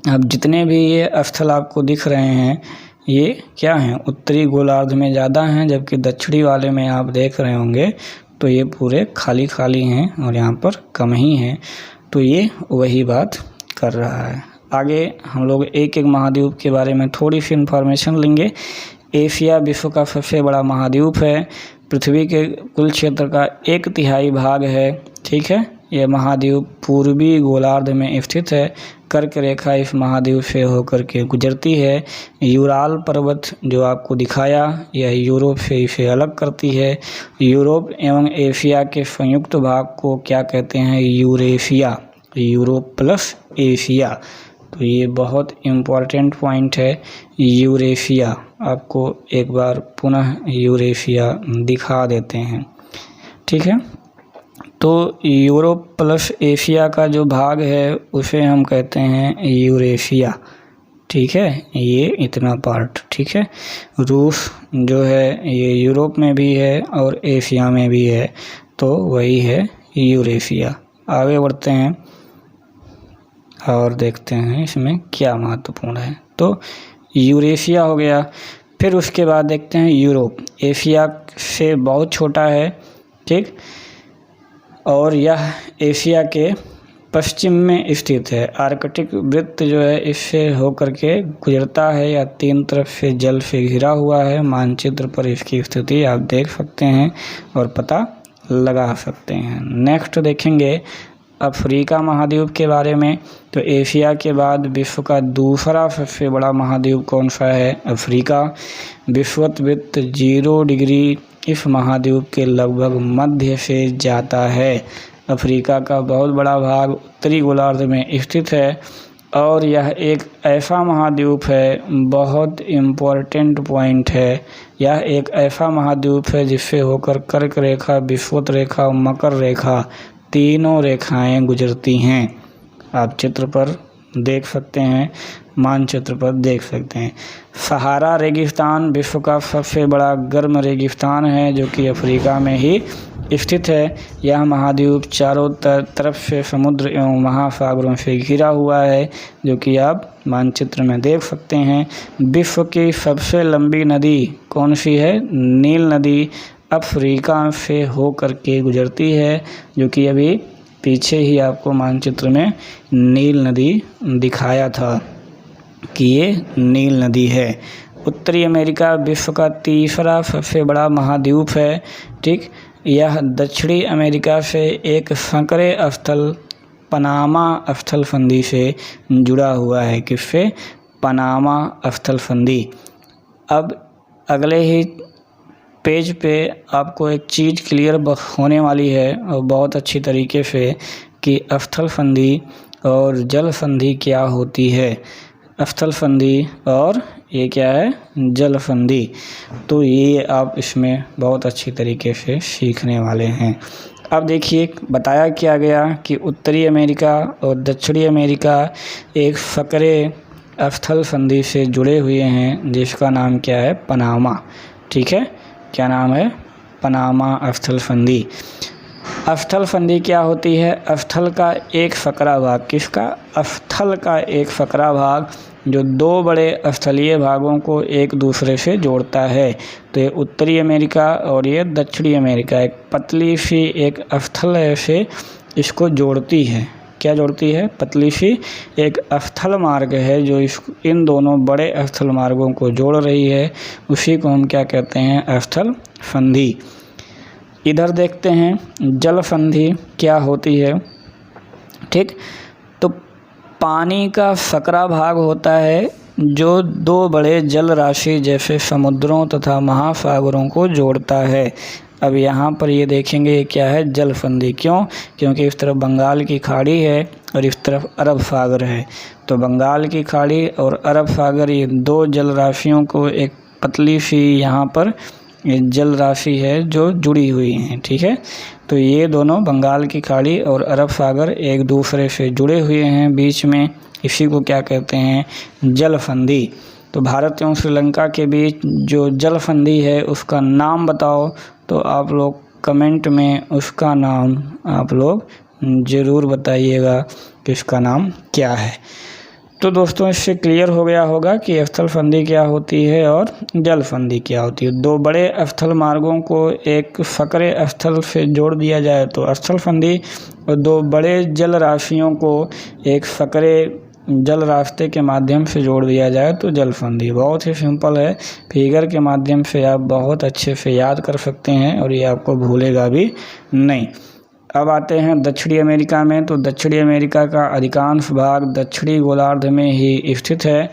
अब जितने भी ये स्थल आपको दिख रहे हैं ये क्या हैं? उत्तरी गोलार्ध में ज़्यादा हैं, जबकि दक्षिणी वाले में आप देख रहे होंगे तो ये पूरे खाली खाली हैं और यहाँ पर कम ही हैं। तो ये वही बात कर रहा है। आगे हम लोग एक एक महाद्वीप के बारे में थोड़ी सी इन्फॉर्मेशन लेंगे। एशिया विश्व का सबसे बड़ा महाद्वीप है, पृथ्वी के कुल क्षेत्र का 1/3 भाग है, ठीक है। यह महाद्वीप पूर्वी गोलार्ध में स्थित है। कर्क रेखा इस महाद्वीप से होकर के गुजरती है। यूराल पर्वत जो आपको दिखाया यह यूरोप से इसे अलग करती है। यूरोप एवं एशिया के संयुक्त भाग को क्या कहते हैं? Eurasia, Europe plus Asia. तो ये बहुत इम्पॉर्टेंट पॉइंट है, यूरेशिया। आपको एक बार पुनः यूरेशिया दिखा देते हैं, ठीक है। तो यूरोप प्लस एशिया का जो भाग है उसे हम कहते हैं यूरेशिया, ठीक है, ये इतना पार्ट, ठीक है। रूस जो है ये यूरोप में भी है और एशिया में भी है, तो वही है यूरेशिया। आगे बढ़ते हैं और देखते हैं इसमें क्या महत्वपूर्ण है। तो यूरेशिया हो गया। फिर उसके बाद देखते हैं यूरोप, एशिया से बहुत छोटा है, ठीक, और यह एशिया के पश्चिम में स्थित है। आर्कटिक वृत्त जो है इससे होकर के गुजरता है या तीन तरफ से जल से घिरा हुआ है। मानचित्र पर इसकी स्थिति आप देख सकते हैं और पता लगा सकते हैं। नेक्स्ट देखेंगे अफ्रीका महाद्वीप के बारे में। तो एशिया के बाद विश्व का दूसरा सबसे बड़ा महाद्वीप कौन सा है? अफ्रीका। विषुवत 0 डिग्री इस महाद्वीप के लगभग मध्य से जाता है। अफ्रीका का बहुत बड़ा भाग उत्तरी गोलार्ध में स्थित है और यह एक ऐसा महाद्वीप है, बहुत इम्पोर्टेंट पॉइंट है, यह एक ऐसा महाद्वीप है जिससे होकर कर्क रेखा, विषुवत रेखा और मकर रेखा तीनों रेखाएं गुजरती हैं। आप चित्र पर देख सकते हैं, मानचित्र पर देख सकते हैं। सहारा रेगिस्तान विश्व का सबसे बड़ा गर्म रेगिस्तान है जो कि अफ्रीका में ही स्थित है। यह महाद्वीप चारों तरफ से समुद्र एवं महासागरों से घिरा हुआ है, जो कि आप मानचित्र में देख सकते हैं। विश्व की सबसे लंबी नदी कौन सी है? नील नदी अफ्रीका से होकर के गुजरती है, जो कि अभी पीछे ही आपको मानचित्र में नील नदी दिखाया था कि ये नील नदी है। उत्तरी अमेरिका विश्व का तीसरा सबसे बड़ा महाद्वीप है, ठीक। यह दक्षिणी अमेरिका से एक संकरे स्थल पनामा स्थल संधि से जुड़ा हुआ है। किससे? पनामा स्थल संधि। अब अगले ही पेज पे आपको एक चीज़ क्लियर होने वाली है और बहुत अच्छी तरीके से कि स्थल संधि और जल संधि क्या होती है। स्थल संधि और ये क्या है? जल संधि। तो ये आप इसमें बहुत अच्छी तरीके से सीखने वाले हैं। अब देखिए बताया क्या गया कि उत्तरी अमेरिका और दक्षिणी अमेरिका एक फकरे स्थल संधि से जुड़े हुए हैं जिसका नाम क्या है? पनामा, ठीक है। क्या नाम है? पनामा स्थल संधि। स्थल संधि क्या होती है? स्थल का एक फकरा भाग, किसका? स्थल का एक फकरा भाग जो दो बड़े स्थलीय भागों को एक दूसरे से जोड़ता है। तो ये उत्तरी अमेरिका और ये दक्षिणी अमेरिका एक पतली सी एक स्थल से इसको जोड़ती है। क्या जोड़ती है? पतली सी एक स्थल मार्ग है जो इन दोनों बड़े स्थल मार्गों को जोड़ रही है, उसी को हम क्या कहते हैं? स्थल संधि। इधर देखते हैं जल संधि क्या होती है, ठीक। तो पानी का सकरा भाग होता है जो दो बड़े जल राशि जैसे समुद्रों तथा महासागरों को जोड़ता है। अब यहाँ पर ये देखेंगे क्या है? जल संधि। क्यों? क्योंकि इस तरफ बंगाल की खाड़ी है और इस तरफ अरब सागर है। तो बंगाल की खाड़ी और अरब सागर ये दो जल राशियों को एक पतली सी यहाँ पर जल राशि है जो जुड़ी हुई हैं, ठीक है। तो ये दोनों बंगाल की खाड़ी और अरब सागर एक दूसरे से जुड़े हुए हैं बीच में, इसी को क्या कहते हैं? जल संधि। तो भारत एवं श्रीलंका के बीच जो जल संधि है उसका नाम बताओ, तो आप लोग कमेंट में उसका नाम आप लोग ज़रूर बताइएगा कि इसका नाम क्या है। तो दोस्तों इससे क्लियर हो गया होगा कि स्थल संधि क्या होती है और जल संधि क्या होती है। दो बड़े स्थल मार्गों को एक फकरे स्थल से जोड़ दिया जाए तो स्थल संधि, और दो बड़े जल राशियों को एक फकरे जल रास्ते के माध्यम से जोड़ दिया जाए तो जल संधि। बहुत ही सिंपल है, फिगर के माध्यम से आप बहुत अच्छे से याद कर सकते हैं और ये आपको भूलेगा भी नहीं। अब आते हैं दक्षिणी अमेरिका में। तो दक्षिणी अमेरिका का अधिकांश भाग दक्षिणी गोलार्ध में ही स्थित है।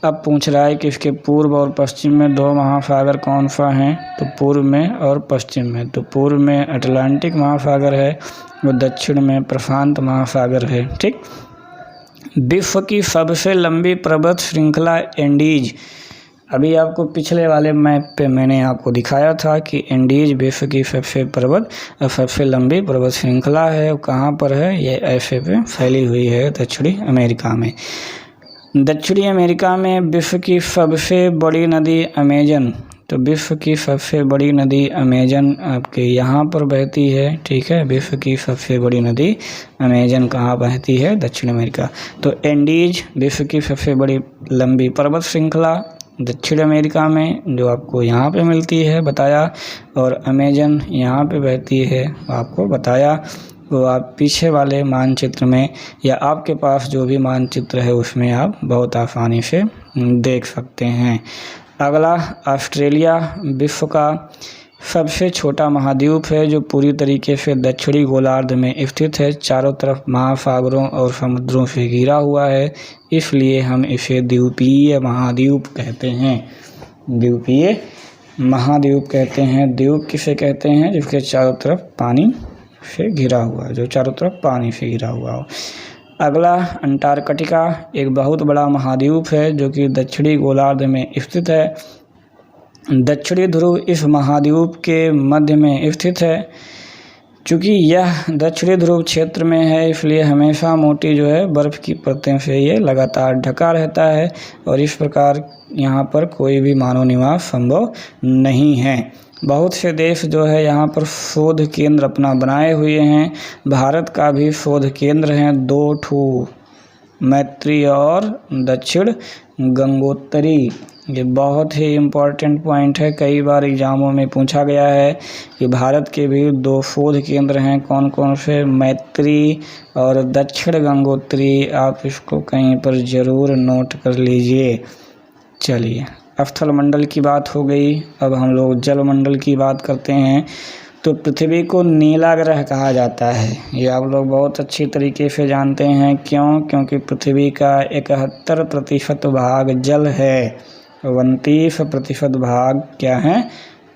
अब पूछ रहा है कि इसके पूर्व और पश्चिम में दो महासागर कौन सा हैं? तो पूर्व में और पश्चिम में। तो पूर्व में अटलांटिक महासागर है और दक्षिण में प्रशांत महासागर है, ठीक। विश्व की सबसे लंबी पर्वत श्रृंखला एंडीज। अभी आपको पिछले वाले मैप पे मैंने आपको दिखाया था कि एंडीज विश्व की सबसे लंबी पर्वत श्रृंखला है। कहाँ पर है? ये ऐसे पे फैली हुई है दक्षिणी अमेरिका में। दक्षिणी अमेरिका में विश्व की सबसे बड़ी नदी अमेजन, तो विश्व की सबसे बड़ी नदी अमेजन आपके यहाँ पर बहती है, ठीक है। विश्व की सबसे बड़ी नदी अमेजन कहाँ बहती है? दक्षिण अमेरिका। तो एंडीज विश्व की सबसे बड़ी लंबी पर्वत श्रृंखला दक्षिण अमेरिका में, जो आपको यहाँ पे मिलती है बताया, और अमेजन यहाँ पे बहती है आपको बताया। तो आप पीछे वाले मानचित्र में या आपके पास जो भी मानचित्र है उसमें आप बहुत आसानी से देख सकते हैं। अगला, ऑस्ट्रेलिया विश्व का सबसे छोटा महाद्वीप है जो पूरी तरीके से दक्षिणी गोलार्ध में स्थित है। चारों तरफ महासागरों और समुद्रों से घिरा हुआ है, इसलिए हम इसे द्वीपीय महाद्वीप कहते हैं। द्वीपीय महाद्वीप कहते हैं। द्वीप किसे कहते हैं? जिसके चारों तरफ पानी से घिरा हुआ, जो चारों तरफ पानी से घिरा हुआ हो। अगला, अंटार्कटिका एक बहुत बड़ा महाद्वीप है जो कि दक्षिणी गोलार्ध में स्थित है। दक्षिणी ध्रुव इस महाद्वीप के मध्य में स्थित है। चूँकि यह दक्षिणी ध्रुव क्षेत्र में है, इसलिए हमेशा मोटी जो है बर्फ़ की परतों से ये लगातार ढका रहता है और इस प्रकार यहाँ पर कोई भी मानव निवास संभव नहीं है। बहुत से देश जो है यहाँ पर शोध केंद्र अपना बनाए हुए हैं। भारत का भी शोध केंद्र हैं 2 ठू, मैत्री और दक्षिण गंगोत्री। ये बहुत ही इम्पोर्टेंट पॉइंट है, कई बार एग्जामों में पूछा गया है कि भारत के भी 2 शोध केंद्र हैं, कौन कौन से? मैत्री और दक्षिण गंगोत्री। आप इसको कहीं पर ज़रूर नोट कर लीजिए। चलिए, स्थल मंडल की बात हो गई, अब हम लोग जल मंडल की बात करते हैं। तो पृथ्वी को नीला ग्रह कहा जाता है, ये आप लोग बहुत अच्छी तरीके से जानते हैं। क्यों? क्योंकि पृथ्वी का 71% भाग जल है, 29% भाग क्या है?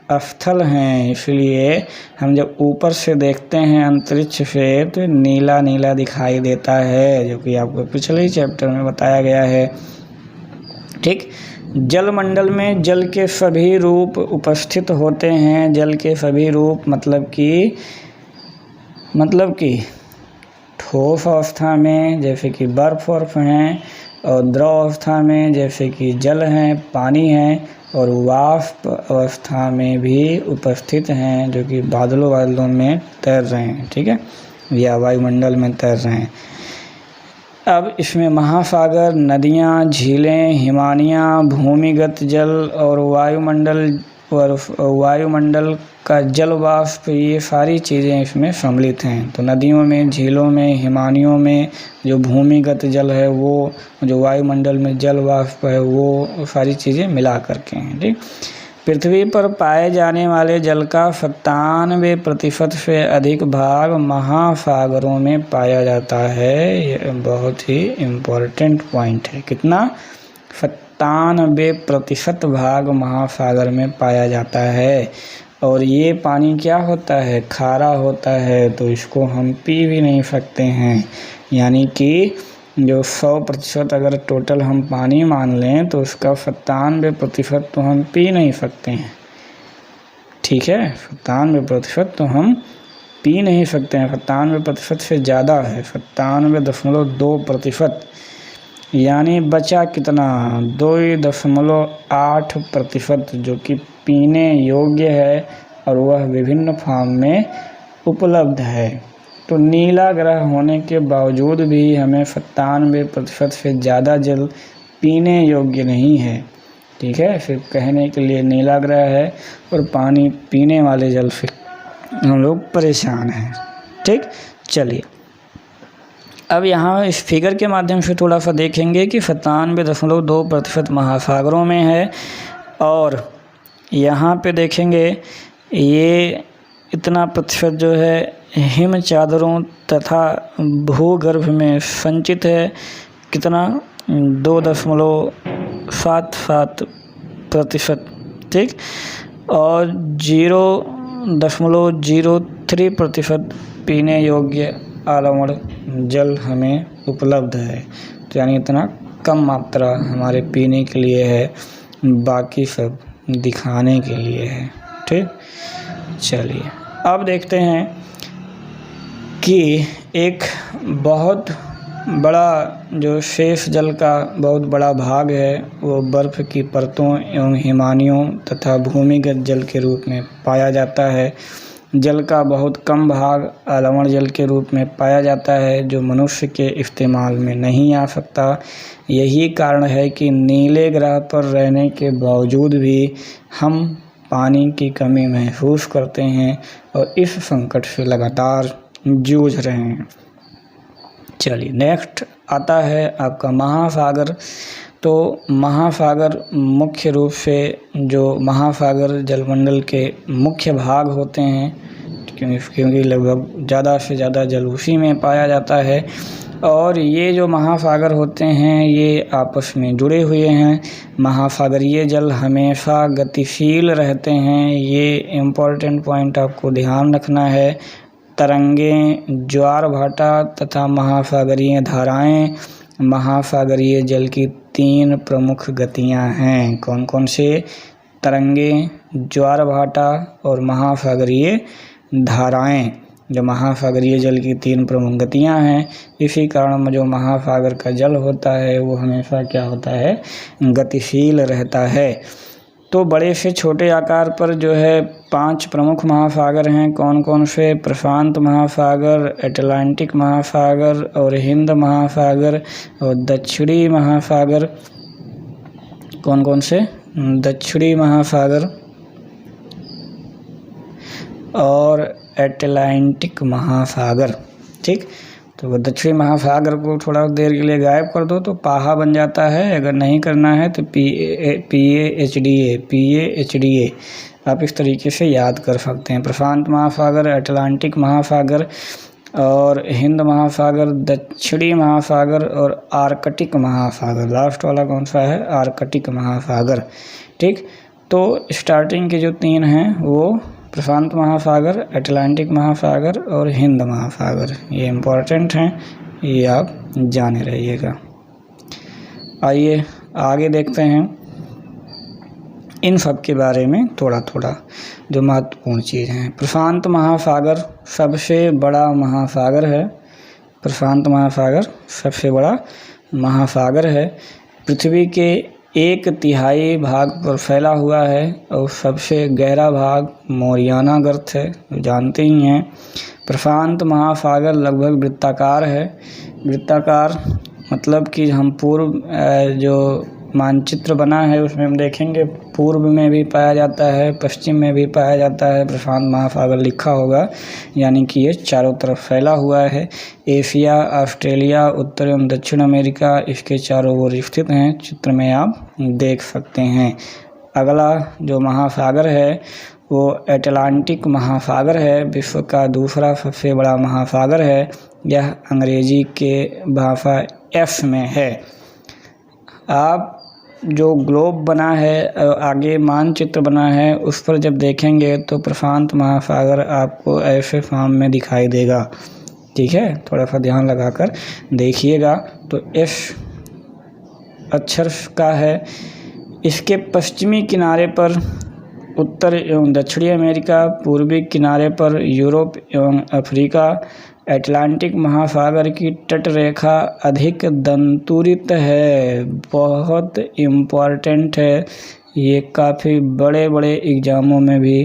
स्थल हैं। इसलिए हम जब ऊपर से देखते हैं अंतरिक्ष से तो नीला नीला दिखाई देता है, जो कि आपको पिछले ही चैप्टर में बताया गया है, ठीक। जल मंडल में जल के सभी रूप उपस्थित होते हैं। जल के सभी रूप मतलब कि ठोस अवस्था में जैसे कि बर्फ हैं, और द्रव अवस्था में जैसे कि जल हैं, पानी है, और वाष्प अवस्था में भी उपस्थित हैं, जो कि बादलों में तैर रहे हैं, ठीक है, या वायुमंडल में तैर रहे हैं। अब इसमें महासागर, नदियाँ, झीलें, हिमानियाँ, भूमिगत जल और वायुमंडल का जल वाष्प, ये सारी चीज़ें इसमें सम्मिलित हैं। तो नदियों में, झीलों में, हिमानियों में जो भूमिगत जल है वो, जो वायुमंडल में जल वाष्प है वो सारी चीज़ें मिला करके हैं, ठीक। पृथ्वी पर पाए जाने वाले जल का 97% से अधिक भाग महासागरों में पाया जाता है। ये बहुत ही इम्पोर्टेंट पॉइंट है। कितना? 97% भाग महासागर में पाया जाता है। और ये पानी क्या होता है? खारा होता है, तो इसको हम पी भी नहीं सकते हैं। यानी कि जो 100% अगर टोटल हम पानी मान लें तो उसका 97% तो हम पी नहीं सकते हैं, ठीक है। 97% तो हम पी नहीं सकते हैं, 97% से ज़्यादा है, 97.2%। यानी बचा कितना? 2.8% जो कि पीने योग्य है और वह विभिन्न फॉर्म में उपलब्ध है। तो नीला ग्रह होने के बावजूद भी हमें 97% से ज़्यादा जल पीने योग्य नहीं है, ठीक है। सिर्फ कहने के लिए नीला ग्रह है और पानी पीने वाले जल से हम लोग परेशान हैं, ठीक। चलिए, अब यहाँ इस फिगर के माध्यम से थोड़ा सा देखेंगे कि 97.2% महासागरों में है, और यहाँ पे देखेंगे ये इतना प्रतिशत जो है हिम चादरों तथा भूगर्भ में संचित है। कितना? 2.77%, ठीक। और 0.03% पीने योग्य आलवण जल हमें उपलब्ध है। तो यानी इतना कम मात्रा हमारे पीने के लिए है, बाकी सब दिखाने के लिए है, ठीक। चलिए, अब देखते हैं कि एक बहुत बड़ा जो शेष जल का बहुत बड़ा भाग है वो बर्फ़ की परतों एवं हिमानियों तथा भूमिगत जल के रूप में पाया जाता है। जल का बहुत कम भाग लवण जल के रूप में पाया जाता है जो मनुष्य के इस्तेमाल में नहीं आ सकता। यही कारण है कि नीले ग्रह पर रहने के बावजूद भी हम पानी की कमी महसूस करते हैं और इस संकट से लगातार जूझ रहे हैं। चलिए नेक्स्ट आता है आपका महासागर। तो महासागर मुख्य रूप से जो महासागर जलमंडल के मुख्य भाग होते हैं, क्योंकि लगभग ज़्यादा से ज़्यादा जल उसी में पाया जाता है। और ये जो महासागर होते हैं ये आपस में जुड़े हुए हैं। महासागरीय जल हमेशा गतिशील रहते हैं, ये इम्पोर्टेंट पॉइंट आपको ध्यान रखना है। तरंगें, ज्वार भाटा तथा महासागरीय धाराएं महासागरीय जल की 3 प्रमुख गतियां हैं। कौन कौन से? तरंगें, ज्वार भाटा और महासागरीय धाराएं जो महासागरीय जल की 3 प्रमुख गतियां हैं। इसी कारण जो महासागर का जल होता है वो हमेशा क्या होता है? गतिशील रहता है। तो बड़े से छोटे आकार पर जो है 5 प्रमुख महासागर हैं। कौन कौन से? प्रशांत महासागर, अटलांटिक महासागर और हिंद महासागर और दक्षिणी महासागर। कौन कौन से? दक्षिणी महासागर और अटलांटिक महासागर। ठीक, तो दक्षिणी महासागर को थोड़ा देर के लिए गायब कर दो तो पाहा बन जाता है। अगर नहीं करना है तो PAHDA आप इस तरीके से याद कर सकते हैं। प्रशांत महासागर, अटलांटिक महासागर और हिंद महासागर, दक्षिणी महासागर और आर्कटिक महासागर। लास्ट वाला कौन सा है? आर्कटिक महासागर। ठीक, तो स्टार्टिंग के जो 3 हैं वो प्रशांत महासागर, अटलांटिक महासागर और हिंद महासागर। ये इम्पोर्टेंट हैं, ये आप जाने रहिएगा। आइए आगे देखते हैं इन सब के बारे में थोड़ा थोड़ा जो महत्वपूर्ण चीज़ हैं। प्रशांत महासागर सबसे बड़ा महासागर है। प्रशांत महासागर सबसे बड़ा महासागर है। पृथ्वी के 1/3 भाग पर फैला हुआ है और सबसे गहरा भाग मोरियाना गर्त है, जानते ही हैं। प्रशांत महासागर लगभग वृत्ताकार है। वृत्ताकार मतलब कि हम पूर्व जो मानचित्र बना है उसमें हम देखेंगे पूर्व में भी पाया जाता है, पश्चिम में भी पाया जाता है। प्रशांत महासागर लिखा होगा, यानी कि ये चारों तरफ फैला हुआ है। एशिया, ऑस्ट्रेलिया, उत्तर एवं दक्षिण अमेरिका इसके चारों ओर स्थित हैं। चित्र में आप देख सकते हैं। अगला जो महासागर है वो अटलांटिक महासागर है। विश्व का दूसरा सबसे बड़ा महासागर है। यह अंग्रेजी के भाषा एफ में है। आप जो ग्लोब बना है, आगे मानचित्र बना है, उस पर जब देखेंगे तो प्रशांत महासागर आपको ऐसे फॉर्म में दिखाई देगा। ठीक है, थोड़ा सा ध्यान लगाकर देखिएगा। तो एस अक्षर का है। इसके पश्चिमी किनारे पर उत्तर एवं दक्षिणी अमेरिका, पूर्वी किनारे पर यूरोप एवं अफ्रीका। अटलांटिक महासागर की तट रेखा अधिक दंतुरित है, बहुत इम्पॉर्टेंट है। ये काफ़ी बड़े बड़े एग्जामों में भी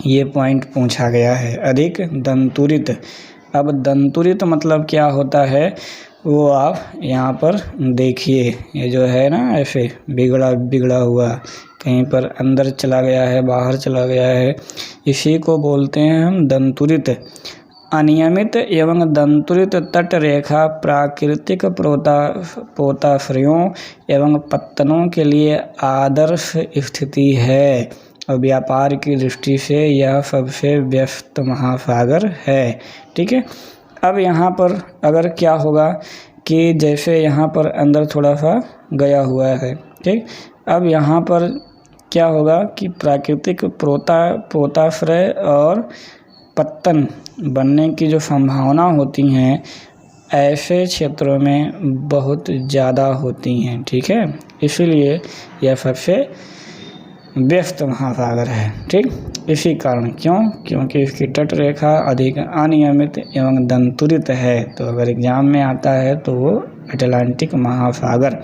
ये पॉइंट पूछा गया है, अधिक दंतुरित। अब दंतुरित मतलब क्या होता है वो आप यहाँ पर देखिए। ये जो है ना ऐसे बिगड़ा बिगड़ा हुआ, कहीं पर अंदर चला गया है, बाहर चला गया है, इसी को बोलते हैं हम दंतुरित। अनियमित एवं दंतुरित तट रेखा प्राकृतिक पोताश्रयों एवं पत्तनों के लिए आदर्श स्थिति है और व्यापार की दृष्टि से यह सबसे व्यस्त महासागर है। ठीक है, अब यहाँ पर अगर क्या होगा कि जैसे यहाँ पर अंदर थोड़ा सा गया हुआ है, ठीक, अब यहाँ पर क्या होगा कि प्राकृतिक पोताश्रय और पत्तन बनने की जो संभावना होती हैं ऐसे क्षेत्रों में बहुत ज़्यादा होती हैं। ठीक है, इसीलिए यह सबसे व्यस्त महासागर है। ठीक, इसी कारण क्योंकि इसकी तट रेखा अधिक अनियमित एवं दंतुरित है। तो अगर एग्जाम में आता है तो वो अटलांटिक महासागर।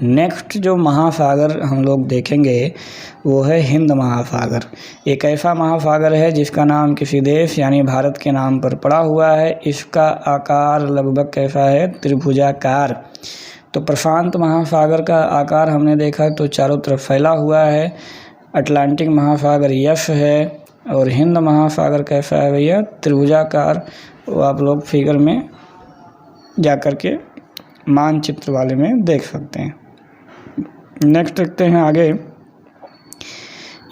नेक्स्ट जो महासागर हम लोग देखेंगे वो है हिंद महासागर। एक ऐसा महासागर है जिसका नाम किसी देश यानी भारत के नाम पर पड़ा हुआ है। इसका आकार लगभग कैसा है? त्रिभुजाकार। तो प्रशांत महासागर का आकार हमने देखा तो चारों तरफ फैला हुआ है। अटलांटिक महासागर यश है और हिंद महासागर कैसा है भैया? त्रिभुजाकार। वो आप लोग फिगर में जा कर के मानचित्र वाले में देख सकते हैं। नेक्स्ट देखते हैं आगे।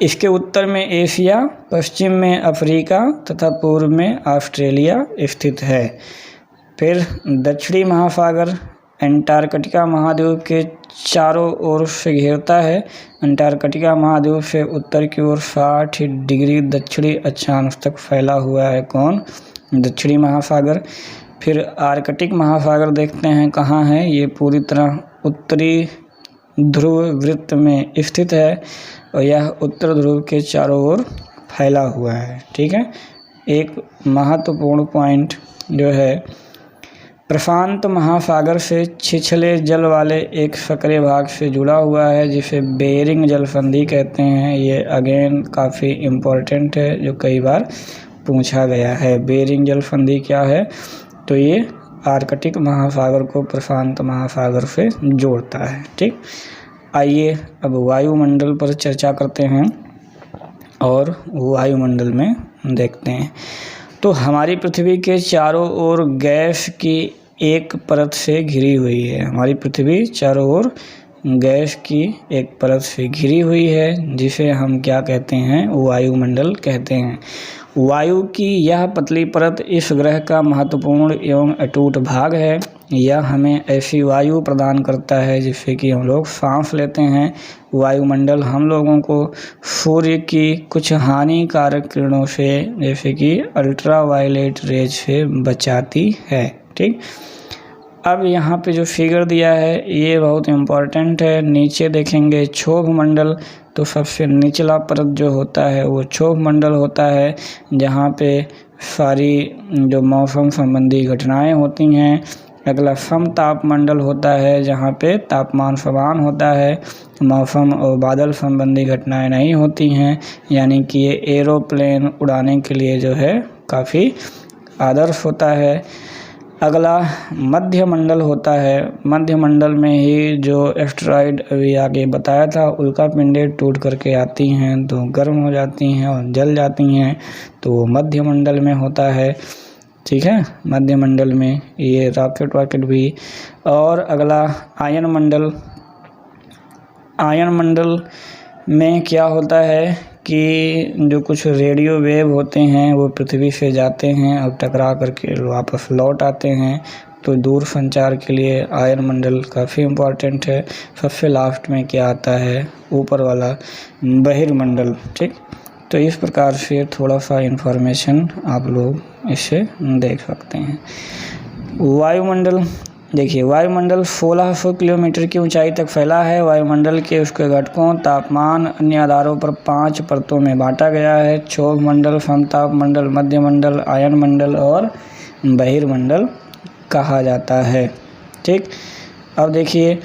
इसके उत्तर में एशिया, पश्चिम में अफ्रीका तथा पूर्व में ऑस्ट्रेलिया स्थित है। फिर दक्षिणी महासागर अंटार्कटिका महाद्वीप के चारों ओर से घेरता है। अंटार्कटिका महाद्वीप से उत्तर की ओर 60 डिग्री दक्षिणी अक्षांश तक फैला हुआ है। कौन? दक्षिणी महासागर। फिर आर्कटिक महासागर देखते हैं कहाँ है। ये पूरी तरह उत्तरी ध्रुव वृत्त में स्थित है और यह उत्तर ध्रुव के चारों ओर फैला हुआ है। ठीक है, एक महत्वपूर्ण पॉइंट जो है, प्रशांत महासागर से छिछले जल वाले एक सक्रिय भाग से जुड़ा हुआ है जिसे बेरिंग जलसंधि कहते हैं। ये अगेन काफ़ी इम्पोर्टेंट है, जो कई बार पूछा गया है। बेरिंग जलसंधि क्या है? तो ये आर्कटिक महासागर को प्रशांत महासागर से जोड़ता है। ठीक, आइए अब वायुमंडल पर चर्चा करते हैं और वायुमंडल में देखते हैं। तो हमारी पृथ्वी के चारों ओर गैस की एक परत से घिरी हुई है। हमारी पृथ्वी चारों ओर गैस की एक परत से घिरी हुई है जिसे हम क्या कहते हैं? वायुमंडल कहते हैं। वायु की यह पतली परत इस ग्रह का महत्वपूर्ण एवं अटूट भाग है। यह हमें ऐसी वायु प्रदान करता है जिससे कि हम लोग सांस लेते हैं। वायुमंडल हम लोगों को सूर्य की कुछ हानिकारक किरणों से जैसे कि अल्ट्रावायलेट रेज से बचाती है। ठीक, अब यहाँ पे जो फिगर दिया है ये बहुत इम्पोर्टेंट है। नीचे देखेंगे क्षोभ मंडल, तो सबसे निचला परत जो होता है वो क्षोभ मंडल होता है जहाँ पे सारी जो मौसम संबंधी घटनाएं होती हैं। अगला समताप मंडल होता है जहाँ पे तापमान समान होता है, मौसम और बादल संबंधी घटनाएं नहीं होती हैं, यानी कि ये एरोप्लेन उड़ाने के लिए जो है काफ़ी आदर्श होता है। अगला मध्य मंडल होता है। मध्य मंडल में ही जो एस्टेरॉयड अभी आगे बताया था, उल्कापिंडें टूट करके आती हैं तो गर्म हो जाती हैं और जल जाती हैं, तो वो मध्य मंडल में होता है। ठीक है, मध्य मंडल में ये रॉकेट भी। और अगला आयन मंडल। आयन मंडल में क्या होता है कि जो कुछ रेडियो वेव होते हैं वो पृथ्वी से जाते हैं और टकरा करके वापस लौट आते हैं, तो दूर संचार के लिए आयन मंडल काफ़ी इम्पोर्टेंट है। सबसे लास्ट में क्या आता है? ऊपर वाला बहिर्मंडल। ठीक, तो इस प्रकार से थोड़ा सा इन्फॉर्मेशन आप लोग इससे देख सकते हैं। वायुमंडल देखिए, वायुमंडल 1600 किलोमीटर की ऊंचाई तक फैला है। वायुमंडल के उसके घटकों, तापमान, अन्य आधारों पर 5 परतों में बांटा गया है। क्षोभ मंडल, समताप मंडल, मध्य मंडल, आयन मंडल और बहिर्मंडल कहा जाता है। ठीक, अब देखिए,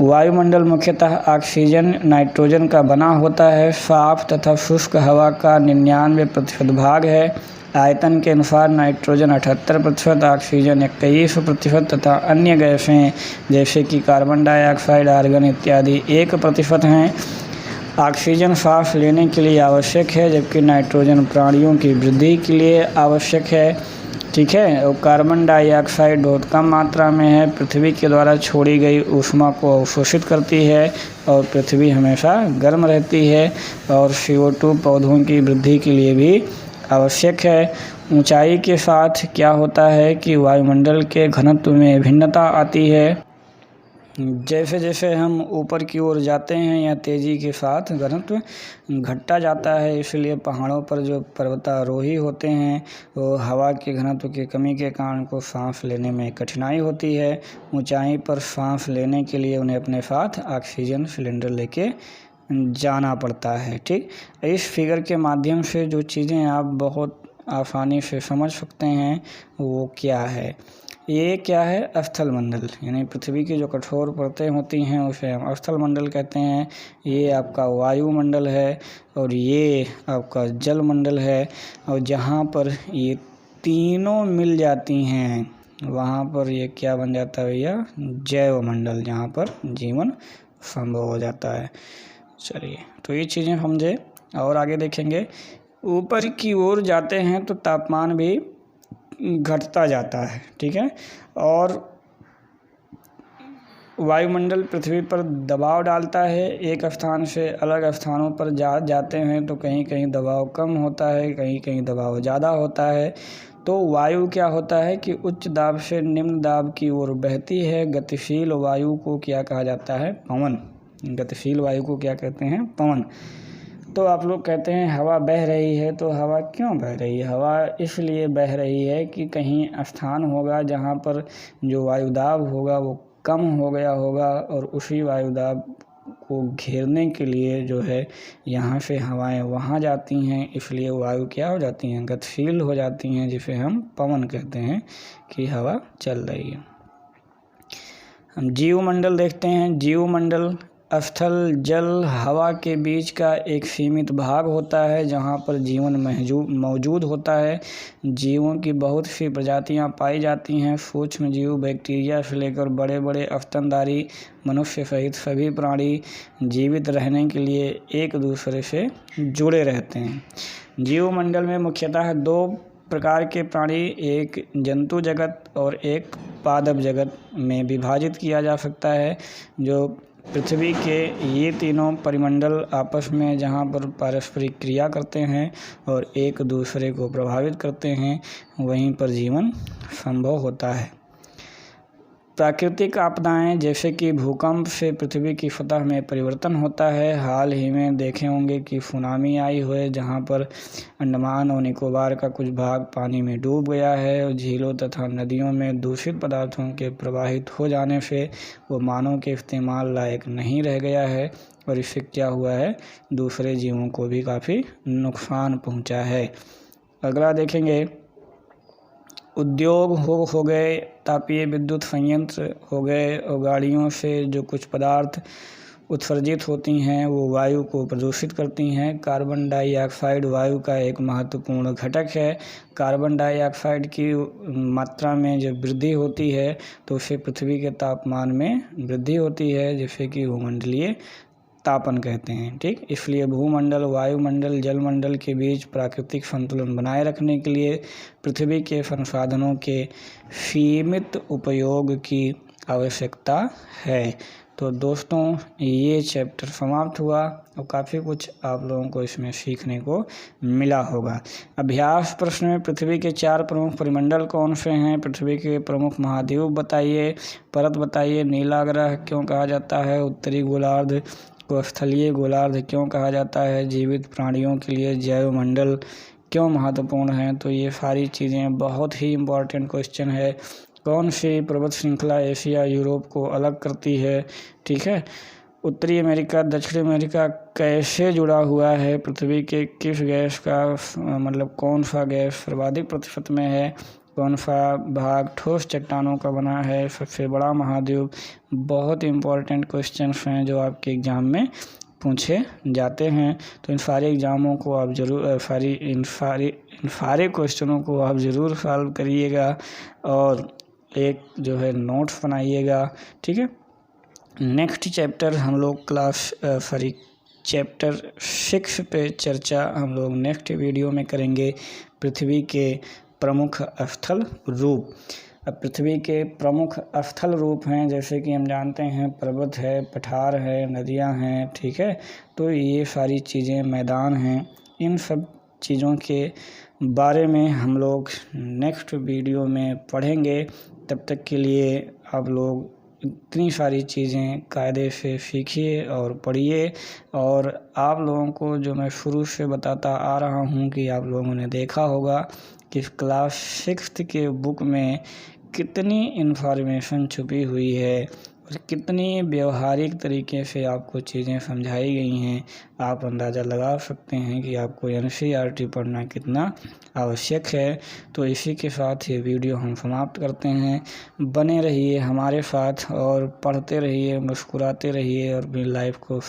वायुमंडल मुख्यतः ऑक्सीजन, नाइट्रोजन का बना होता है। साफ तथा शुष्क हवा का 99% भाग है। आयतन के अनुसार नाइट्रोजन 78%, ऑक्सीजन 21% तथा अन्य गैसें जैसे कि कार्बन डाइऑक्साइड, आर्गन इत्यादि 1% हैं। ऑक्सीजन सांस लेने के लिए आवश्यक है, जबकि नाइट्रोजन प्राणियों की वृद्धि के लिए आवश्यक है। ठीक है, और कार्बन डाइऑक्साइड बहुत कम मात्रा में है, पृथ्वी के द्वारा छोड़ी गई ऊष्मा को अवशोषित करती है और पृथ्वी हमेशा गर्म रहती है। और CO2 पौधों की वृद्धि के लिए भी आवश्यक है। ऊंचाई के साथ क्या होता है कि वायुमंडल के घनत्व में भिन्नता आती है। जैसे जैसे हम ऊपर की ओर जाते हैं या तेज़ी के साथ घनत्व घटता जाता है, इसलिए पहाड़ों पर जो पर्वतारोही होते हैं वो हवा के घनत्व की कमी के कारण को सांस लेने में कठिनाई होती है। ऊंचाई पर सांस लेने के लिए उन्हें अपने साथ ऑक्सीजन सिलेंडर लेके जाना पड़ता है। ठीक, इस फिगर के माध्यम से जो चीज़ें आप बहुत आसानी से समझ सकते हैं वो क्या है। ये क्या है, स्थल मंडल, यानी पृथ्वी की जो कठोर परतें होती हैं उसे हम स्थल मंडल कहते हैं। ये आपका वायुमंडल है और ये आपका जल मंडल है। और जहाँ पर ये तीनों मिल जाती हैं वहाँ पर ये क्या बन जाता है भैया, जैव मंडल, जहाँ पर जीवन संभव हो जाता है। चलिए, तो ये चीज़ें समझे और आगे देखेंगे। ऊपर की ओर जाते हैं तो तापमान भी घटता जाता है। ठीक है, और वायुमंडल पृथ्वी पर दबाव डालता है। एक स्थान से अलग स्थानों पर जाते हैं तो कहीं कहीं दबाव कम होता है, कहीं कहीं दबाव ज़्यादा होता है। तो वायु क्या होता है कि उच्च दाब से निम्न दाब की ओर बहती है। गतिशील वायु को क्या कहा जाता है, पवन। गतिशील वायु को क्या कहते हैं, पवन। तो आप लोग कहते हैं हवा बह रही है, तो हवा क्यों बह रही है? हवा इसलिए बह रही है कि कहीं स्थान होगा जहाँ पर जो वायुदाब होगा वो कम हो गया होगा और उसी वायुदाब को घेरने के लिए जो है यहाँ से हवाएं वहाँ जाती हैं, इसलिए वायु क्या हो जाती हैं, गतिशील हो जाती हैं, जिसे हम पवन कहते हैं कि हवा चल रही है। हम जीवमंडल देखते हैं। जीवमंडल स्थल, जल, हवा के बीच का एक सीमित भाग होता है जहाँ पर जीवन मौजूद होता है। जीवों की बहुत सी प्रजातियाँ पाई जाती हैं। सूक्ष्म जीव, बैक्टीरिया से लेकर बड़े बड़े स्तनधारी मनुष्य सहित सभी प्राणी जीवित रहने के लिए एक दूसरे से जुड़े रहते हैं। जीवमंडल में मुख्यतः दो प्रकार के प्राणी, एक जंतु जगत और एक पादप जगत में विभाजित किया जा सकता है। जो पृथ्वी के ये तीनों परिमंडल आपस में जहाँ पर पारस्परिक क्रिया करते हैं और एक दूसरे को प्रभावित करते हैं, वहीं पर जीवन संभव होता है। प्राकृतिक आपदाएं जैसे कि भूकंप से पृथ्वी की सतह में परिवर्तन होता है। हाल ही में देखे होंगे कि सुनामी आई हुई जहां पर अंडमान और निकोबार का कुछ भाग पानी में डूब गया है और झीलों तथा नदियों में दूषित पदार्थों के प्रवाहित हो जाने से वो मानव के इस्तेमाल लायक नहीं रह गया है और इससे क्या हुआ है, दूसरे जीवों को भी काफ़ी नुकसान पहुँचा है। अगला देखेंगे, उद्योग हो गए, तापीय विद्युत संयंत्र हो गए और गाड़ियों से जो कुछ पदार्थ उत्सर्जित होती हैं वो वायु को प्रदूषित करती हैं। कार्बन डाइऑक्साइड वायु का एक महत्वपूर्ण घटक है। कार्बन डाइऑक्साइड की मात्रा में जब वृद्धि होती है तो उससे पृथ्वी के तापमान में वृद्धि होती है, जिसे कि भूमंडलीय तापन कहते हैं। ठीक, इसलिए भूमंडल, वायुमंडल, जलमंडल के बीच प्राकृतिक संतुलन बनाए रखने के लिए पृथ्वी के संसाधनों के सीमित उपयोग की आवश्यकता है। तो दोस्तों, ये चैप्टर समाप्त हुआ और काफ़ी कुछ आप लोगों को इसमें सीखने को मिला होगा। अभ्यास प्रश्न में पृथ्वी के 4 प्रमुख परिमंडल कौन से हैं? पृथ्वी के प्रमुख महाद्वीप बताइए, परत बताइए, नीला ग्रह क्यों कहा जाता है, उत्तरी गोलार्ध को स्थलीय गोलार्ध क्यों कहा जाता है, जीवित प्राणियों के लिए जैव मंडल क्यों महत्वपूर्ण है। तो ये सारी चीज़ें बहुत ही इम्पोर्टेंट क्वेश्चन है। कौन सी पर्वत श्रृंखला एशिया यूरोप को अलग करती है? ठीक है, उत्तरी अमेरिका दक्षिण अमेरिका कैसे जुड़ा हुआ है, पृथ्वी के किस गैस का मतलब कौन सा गैस सर्वाधिक प्रतिशत में है, कौन सा भाग ठोस चट्टानों का बना है, सबसे बड़ा महाद्वीप। बहुत इम्पोर्टेंट क्वेश्चंस हैं जो आपके एग्ज़ाम में पूछे जाते हैं। तो इन सारे एग्ज़ामों को आप ज़रूर इन सारे क्वेश्चनों को आप ज़रूर सॉल्व करिएगा और एक जो है नोट्स बनाइएगा। ठीक है, नेक्स्ट चैप्टर हम लोग चैप्टर 6 पे चर्चा हम लोग नेक्स्ट वीडियो में करेंगे, पृथ्वी के प्रमुख स्थल रूप। अब पृथ्वी के प्रमुख स्थल रूप हैं जैसे कि हम जानते हैं पर्वत है, पठार है, नदियां हैं। ठीक है, तो ये सारी चीज़ें मैदान हैं। इन सब चीज़ों के बारे में हम लोग नेक्स्ट वीडियो में पढ़ेंगे। तब तक के लिए आप लोग इतनी सारी चीज़ें कायदे से सीखिए और पढ़िए। और आप लोगों को जो मैं शुरू से बताता आ रहा हूँ कि आप लोगों ने देखा होगा कि क्लास 6 के बुक में कितनी इन्फॉर्मेशन छुपी हुई है और कितनी व्यवहारिक तरीके से आपको चीज़ें समझाई गई हैं, आप अंदाज़ा लगा सकते हैं कि आपको एनसीईआरटी पढ़ना कितना आवश्यक है। तो इसी के साथ ये वीडियो हम समाप्त करते हैं। बने रहिए हमारे साथ और पढ़ते रहिए, मुस्कुराते रहिए और अपनी लाइफ को